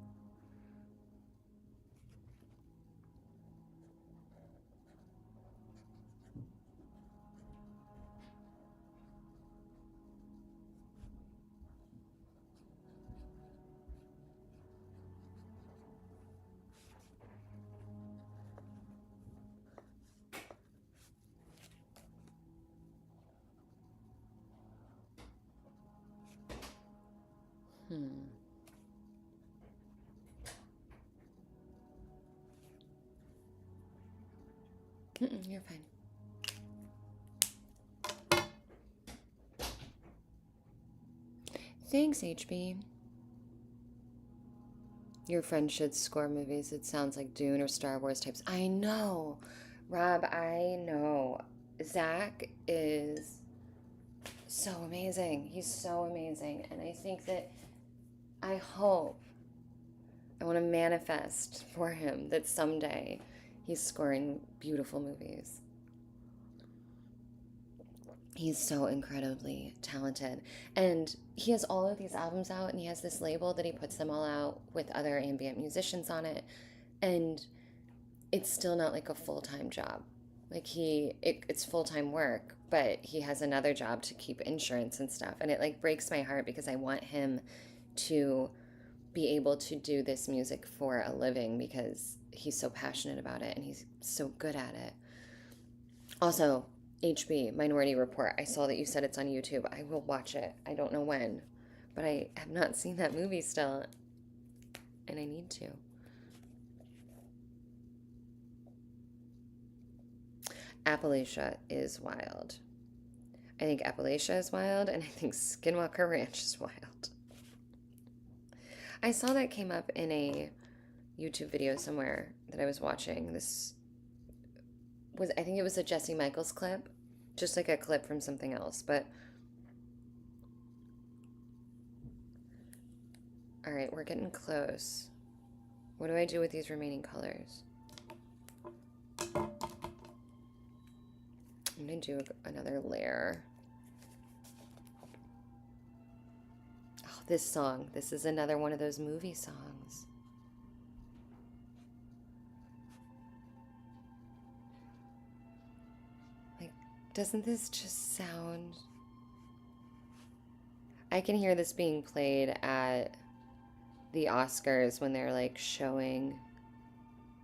You're fine. Thanks, HB. Your friend should score movies. It sounds like Dune or Star Wars types. I know. Rob, I know. Zach is so amazing. He's so amazing. And I think that I hope, I want to manifest for him that someday he's scoring beautiful movies. He's so incredibly talented. And he has all of these albums out, and he has this label that he puts them all out with other ambient musicians on it. And it's still not like a full-time job. Like it's full-time work, but he has another job to keep insurance and stuff. And it like breaks my heart because I want him to be able to do this music for a living because he's so passionate about it and he's so good at it. Also, HB, Minority Report. I saw that you said it's on YouTube. I will watch it. I don't know when, but I have not seen that movie still, and I need to. Appalachia is wild. I think Appalachia is wild, and I think Skinwalker Ranch is wild. I saw that came up in a YouTube video somewhere that I was watching. I think it was a Jesse Michaels clip, just like a clip from something else, but all right, we're getting close. What do I do with these remaining colors? I'm gonna do another layer. Oh, this song. This is another one of those movie songs. Like, doesn't this just sound... I can hear this being played at the Oscars when they're like showing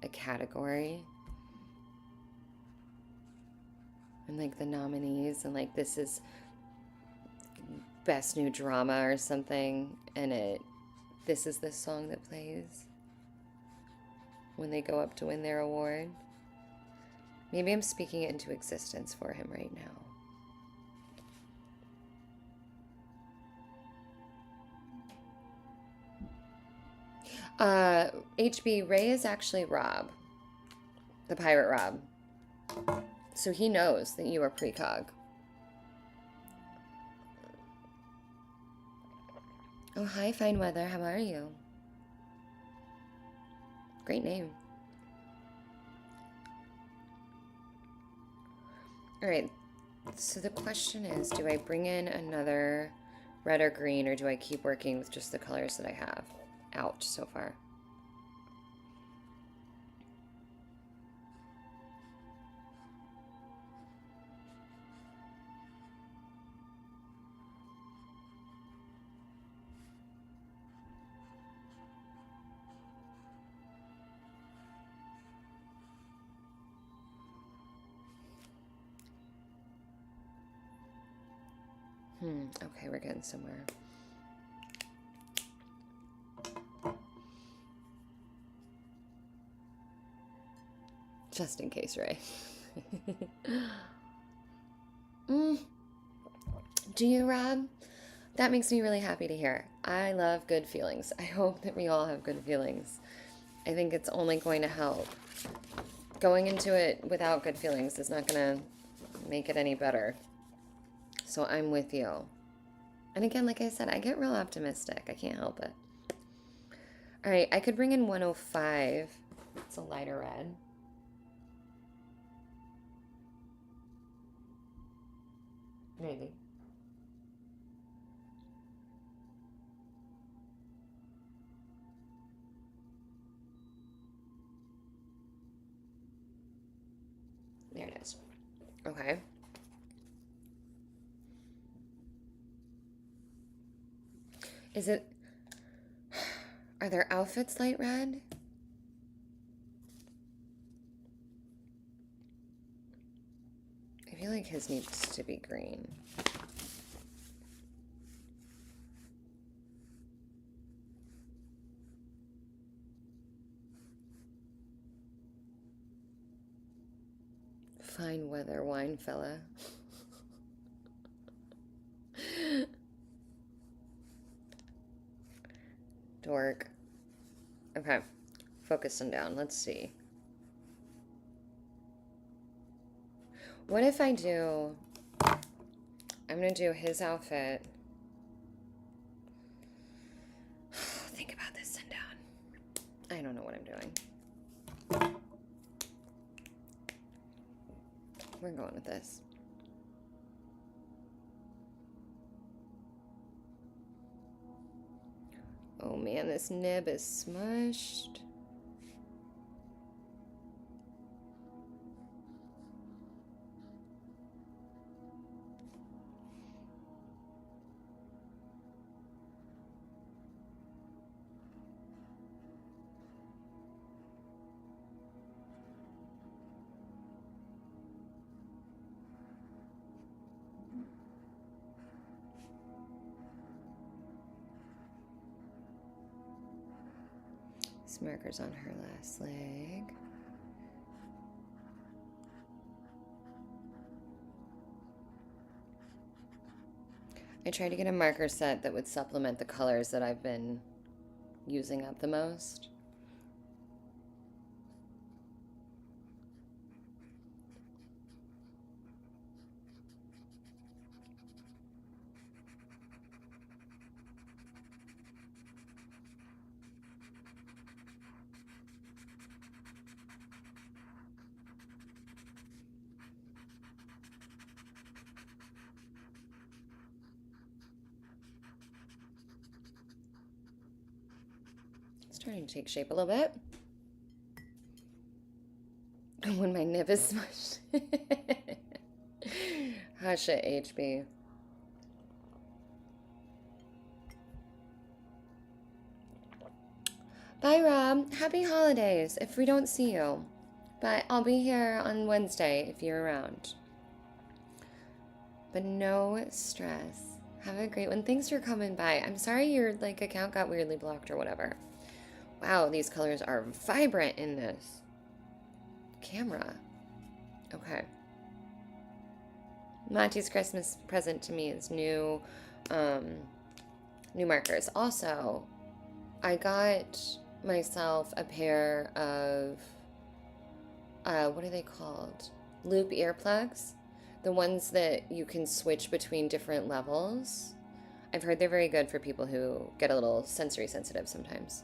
a category. and like the nominees, and like this is best new drama or something, and this is the song that plays when they go up to win their award. Maybe I'm speaking it into existence for him right now. HB, Ray is actually Rob, the pirate Rob. So he knows that you are precog. Oh, hi, Fine Weather. How are you? Great name. All right. So the question is, do I bring in another red or green, or do I keep working with just the colors that I have out so far? Okay, we're getting somewhere. Just in case, Ray. Do you, Rob? That makes me really happy to hear. I love good feelings. I hope that we all have good feelings. I think it's only going to help. Going into it without good feelings is not going to make it any better. So I'm with you. And again, like I said, I get real optimistic. I can't help it. All right, I could bring in 105. It's a lighter red. Maybe. There it is. Okay. Is it... Are their outfits light red? I feel like his needs to be green. Fine weather wine fella. Dork. Okay. Focus Sundown. Let's see. What if I do... I'm going to do his outfit. Think about this, Sundown. I don't know what I'm doing. We're going with this. Oh man, this nib is smushed. This marker's on her last leg. I tried to get a marker set that would supplement the colors that I've been using up the most. Starting to take shape a little bit. When my nib is smushed. Hush it, HB. Bye, Rob. Happy holidays if we don't see you. But I'll be here on Wednesday if you're around. But no stress. Have a great one. Thanks for coming by. I'm sorry your like account got weirdly blocked or whatever. Wow, these colors are vibrant in this camera. Okay. Monty's Christmas present to me is new markers. Also, I got myself a pair of what are they called? Loop earplugs. The ones that you can switch between different levels. I've heard they're very good for people who get a little sensory sensitive sometimes.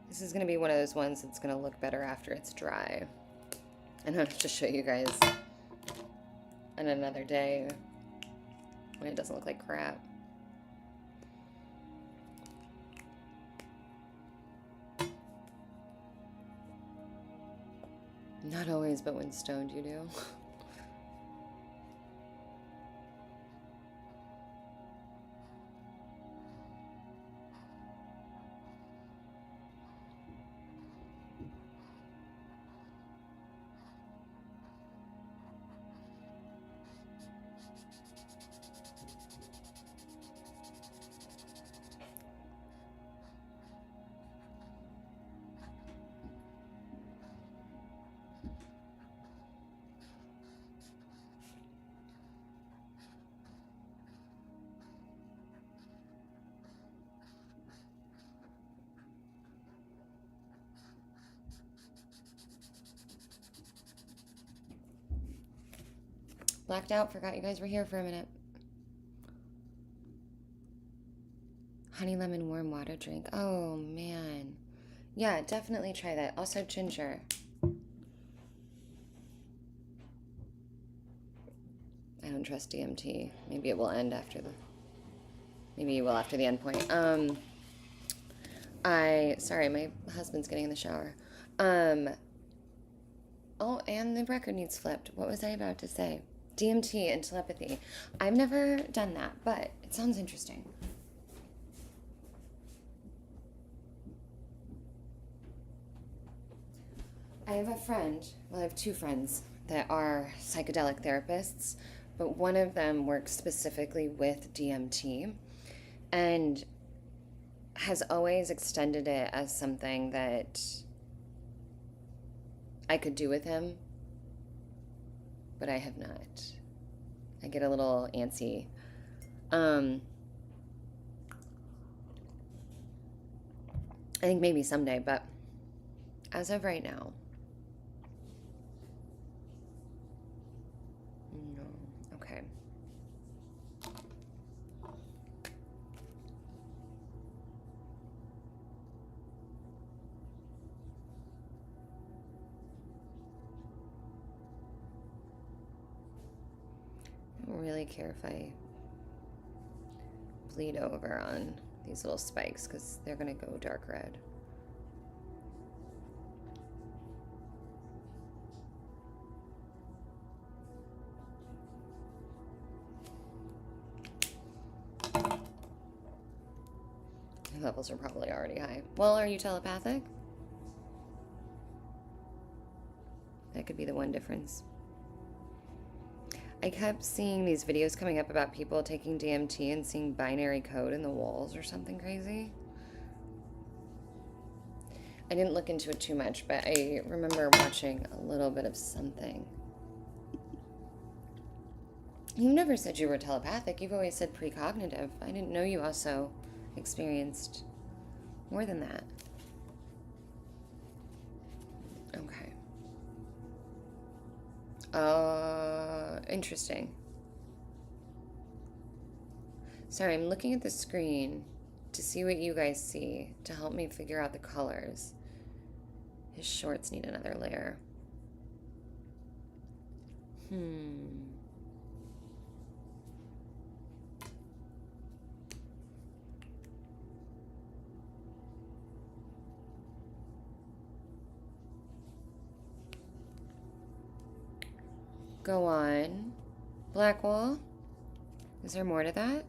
This is going to be one of those ones that's going to look better after it's dry. And I'll just show you guys on another day when it doesn't look like crap. Not always, but when stoned you do. Blacked out, forgot you guys were here for a minute. Honey lemon warm water drink. Oh, man. Yeah, definitely try that. Also, ginger. I don't trust DMT. Maybe it will end after the... Maybe you will after the end point. Sorry, my husband's getting in the shower. Oh, and the record needs flipped. What was I about to say? DMT and telepathy. I've never done that, but it sounds interesting. I have a friend, well, I have two friends that are psychedelic therapists, but one of them works specifically with DMT and has always extended it as something that I could do with him, but I have not. I get a little antsy. I think maybe someday, but as of right now, no. Okay. I don't really care if I bleed over on these little spikes because they're gonna go dark red. My levels are probably already high. Well, are you telepathic? That could be the one difference. I kept seeing these videos coming up about people taking DMT and seeing binary code in the walls or something crazy. I didn't look into it too much, but I remember watching a little bit of something. You never said you were telepathic. You've always said precognitive. I didn't know you also experienced more than that. Okay. Interesting. Sorry, I'm looking at the screen to see what you guys see to help me figure out the colors. His shorts need another layer. Go on. Blackwall? Is there more to that?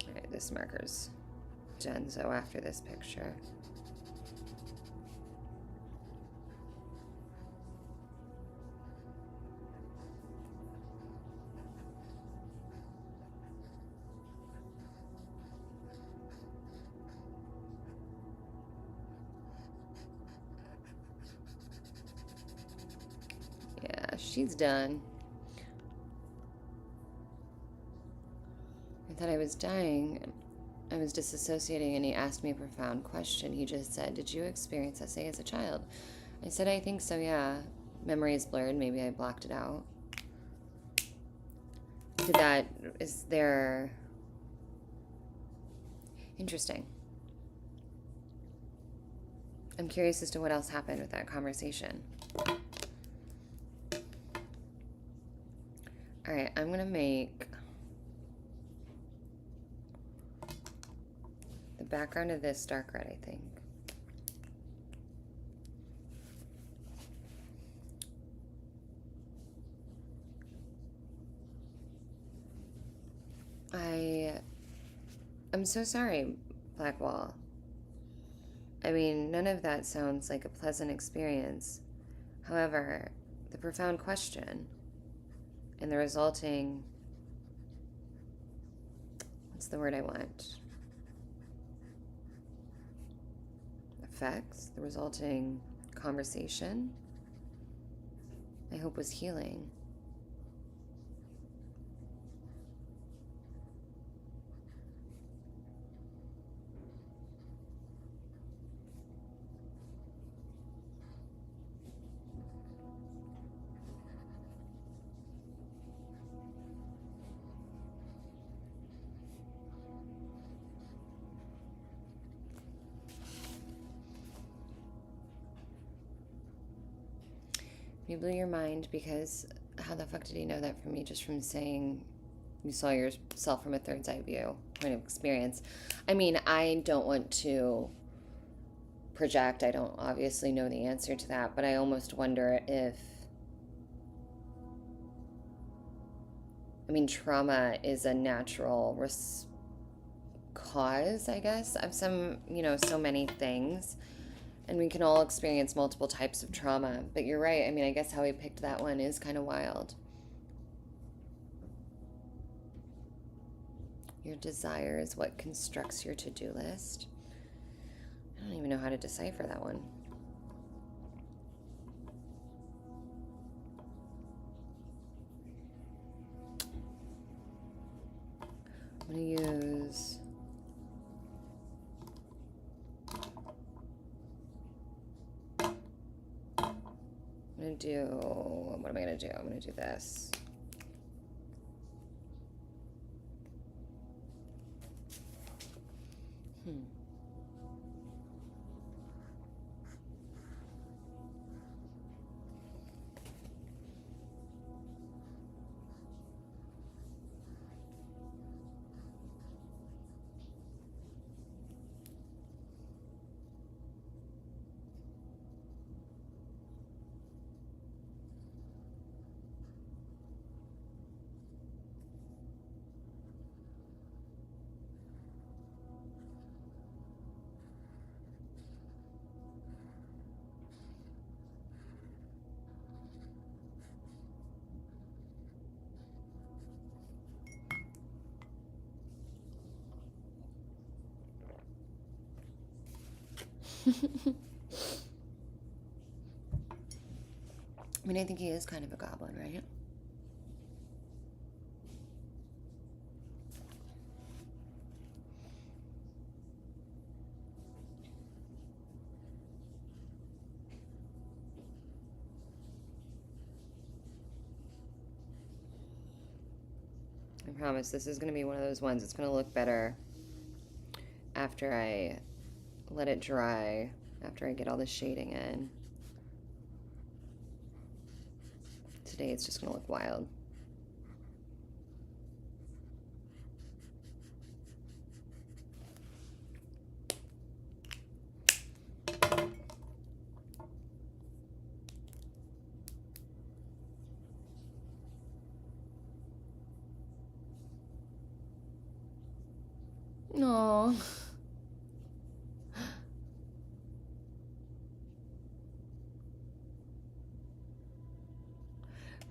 Alright, this marker's done, so after this picture. Yeah, she's done. I thought I was dying. I was disassociating, and he asked me a profound question. He just said, "Did you experience SA as a child?" I said, "I think so, yeah. Memory is blurred. Maybe I blocked it out." Is there... Interesting. I'm curious as to what else happened with that conversation. Alright, I'm gonna make the background of this dark red, I think. I'm so sorry, Blackwall. I mean, none of that sounds like a pleasant experience. However, the profound question and the resulting... What's the word I want? Effects, the resulting conversation, I hope was healing. You blew your mind because how the fuck did he know that from me just from saying you saw yourself from a third's eye view point of experience? I mean, I don't want to project. I don't obviously know the answer to that, but I almost wonder if... I mean, trauma is a natural cause, I guess, of some, so many things. And we can all experience multiple types of trauma. But you're right. I mean, I guess how he picked that one is kind of wild. Your desire is what constructs your to-do list. I don't even know how to decipher that one. I'm going to use... what am I gonna do? I'm gonna do this. I mean, I think he is kind of a goblin, right? I promise this is going to be one of those ones. It's going to look better after I let it dry, after I get all the shading in. Today it's just going to look wild. Aww.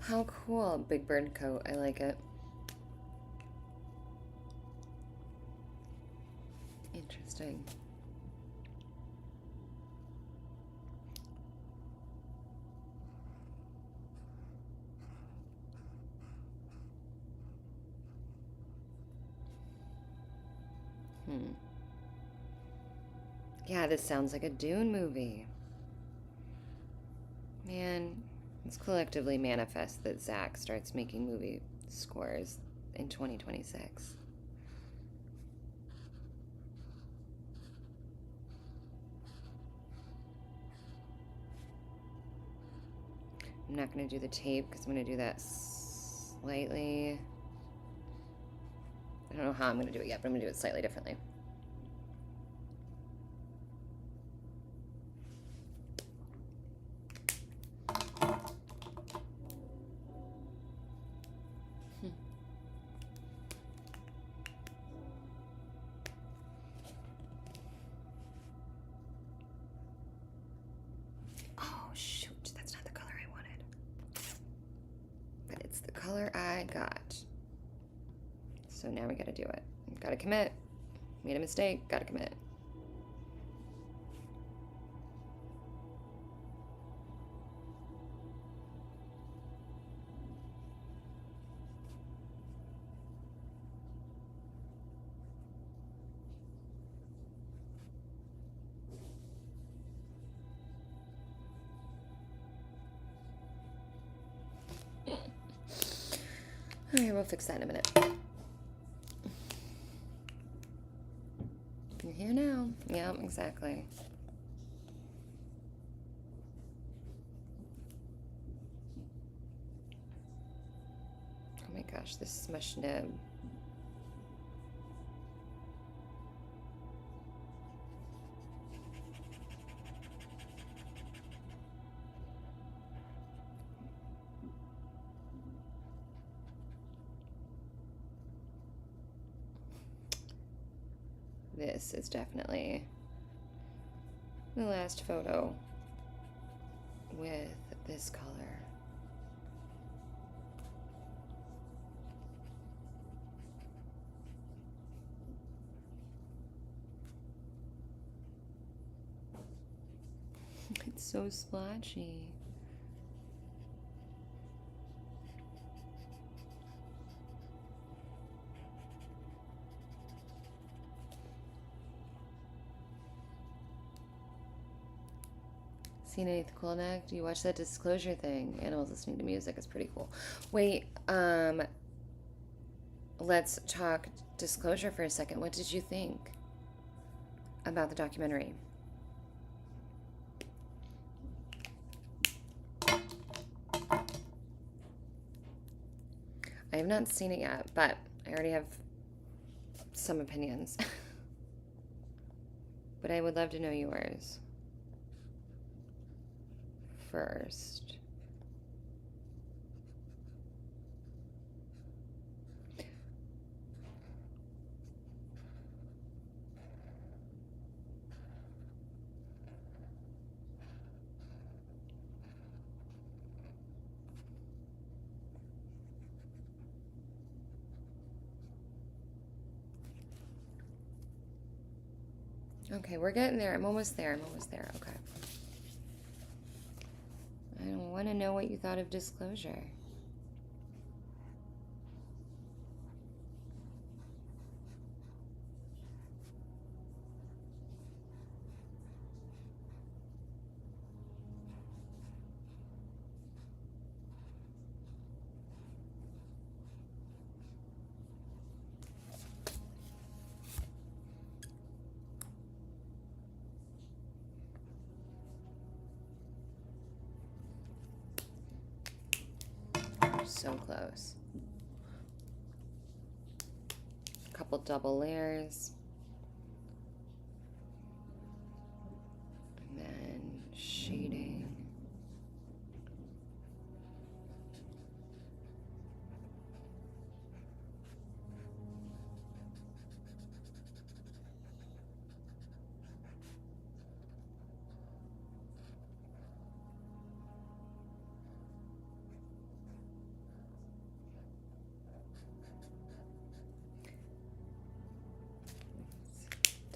How cool. Big bird coat. I like it. Interesting. Yeah, this sounds like a Dune movie. Man, let's collectively manifest that Zach starts making movie scores in 2026. I'm not going to do the tape because I'm going to do that slightly. I don't know how I'm going to do it yet, but I'm going to do it slightly differently. Oh, shoot. That's not the color I wanted. But it's the color I got. So now we got to do it. Got to commit. Made a mistake. Got to commit. All right, we'll fix that in a minute. You're here now. Yeah, exactly. Oh my gosh, this smush nib. This is definitely the last photo with this color. It's so splotchy. Seen anything cool, Nick? Do you watch that disclosure thing? Animals listening to music is pretty cool. Wait, let's talk disclosure for a second. What did you think about the documentary? I have not seen it yet, but I already have some opinions. But I would love to know yours first. Okay, we're getting there. I'm almost there. I'm almost there. Okay. I want to know what you thought of disclosure. So close. A couple double layers. And then shading.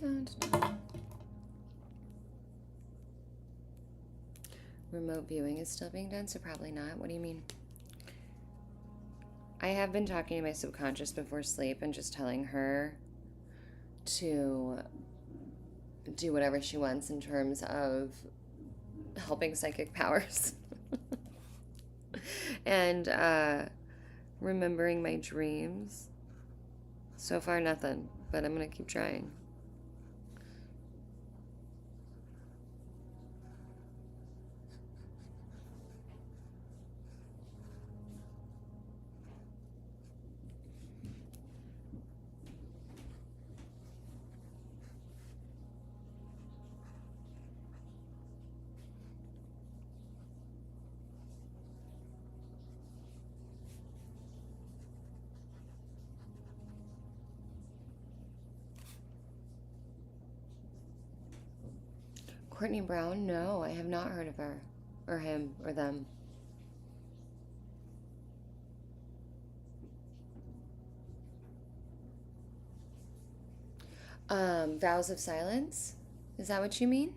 Dun, dun, dun. Remote viewing is still being done, so probably not. What do you mean? I have been talking to my subconscious before sleep and just telling her to do whatever she wants in terms of helping psychic powers. And remembering my dreams. So far, nothing, but I'm going to keep trying. Courtney Brown? No, I have not heard of her. Or him, or them. Vows of Silence? Is that what you mean?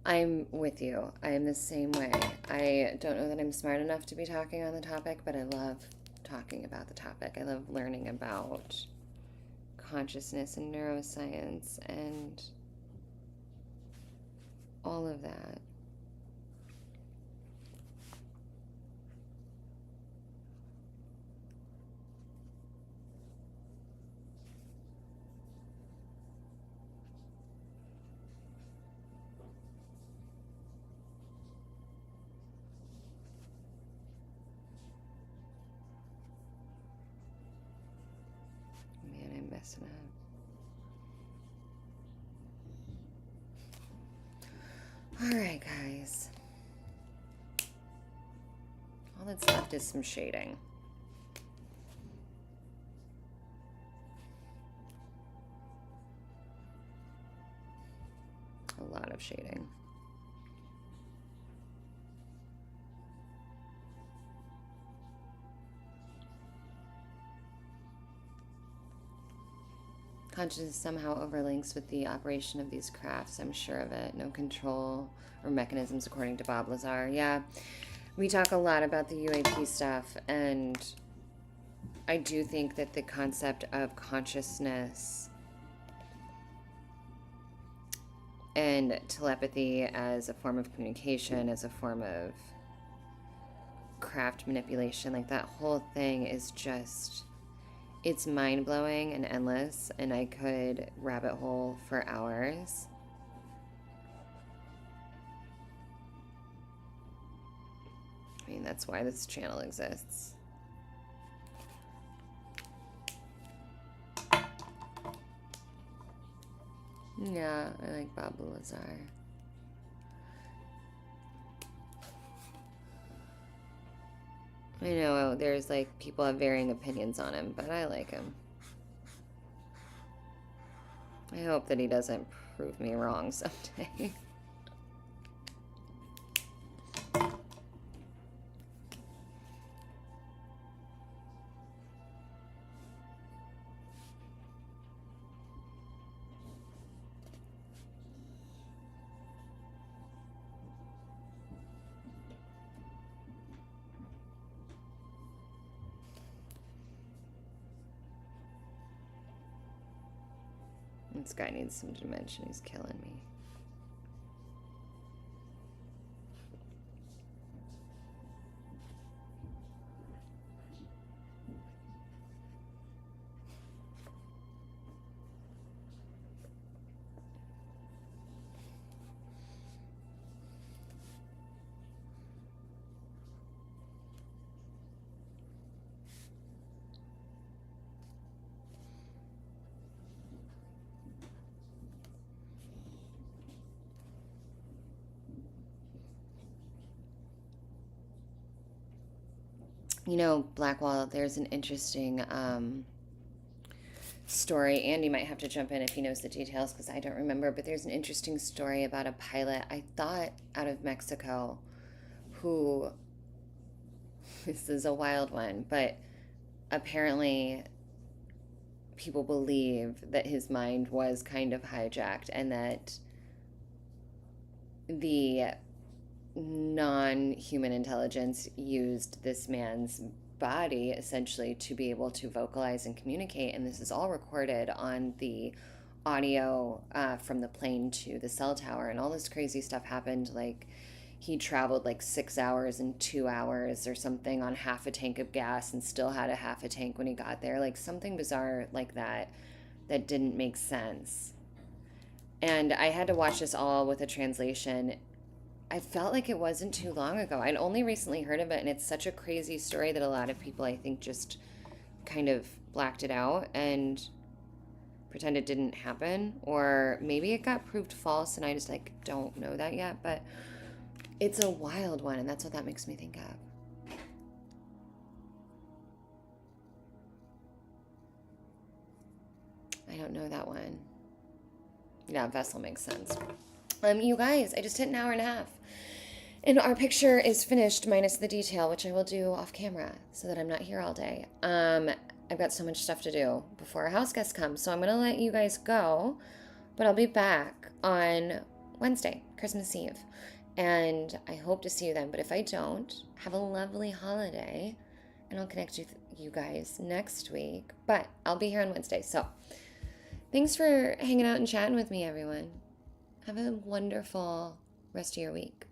I'm with you. I am the same way. I don't know that I'm smart enough to be talking on the topic, but I love talking about the topic. I love learning about consciousness and neuroscience and all of that. Man, I'm messing up. All right, guys. All that's left is some shading. A lot of shading. Consciousness somehow overlinks with the operation of these crafts. I'm sure of it. No control or mechanisms, according to Bob Lazar. Yeah, we talk a lot about the UAP stuff, and I do think that the concept of consciousness and telepathy as a form of communication, as a form of craft manipulation, like that whole thing is just... it's mind-blowing and endless, and I could rabbit hole for hours. I mean, that's why this channel exists. Yeah, I like Bob Lazar. I know there's like people have varying opinions on him, but I like him. I hope that he doesn't prove me wrong someday. This guy needs some dimension. He's killing me. You know, Blackwall, there's an interesting story. Andy might have to jump in if he knows the details because I don't remember, but there's an interesting story about a pilot, I thought out of Mexico, who, this is a wild one, but apparently people believe that his mind was kind of hijacked and that the non-human intelligence used this man's body essentially to be able to vocalize and communicate, and this is all recorded on the audio from the plane to the cell tower, and all this crazy stuff happened. Like he traveled like 6 hours and 2 hours or something on half a tank of gas and still had a half a tank when he got there, like something bizarre like that that didn't make sense. And I had to watch this all with a translation. I felt like it wasn't too long ago. I'd only recently heard of it, and it's such a crazy story that a lot of people, I think, just kind of blacked it out and pretend it didn't happen. Or maybe it got proved false, and I just, like, don't know that yet. But it's a wild one, and that's what that makes me think of. I don't know that one. Yeah, vessel makes sense. You guys, I just hit an hour and a half. And our picture is finished minus the detail, which I will do off camera so that I'm not here all day. I've got so much stuff to do before our house guests come. So I'm going to let you guys go, but I'll be back on Wednesday, Christmas Eve. And I hope to see you then. But if I don't, have a lovely holiday. And I'll connect with you guys next week. But I'll be here on Wednesday. So thanks for hanging out and chatting with me, everyone. Have a wonderful rest of your week.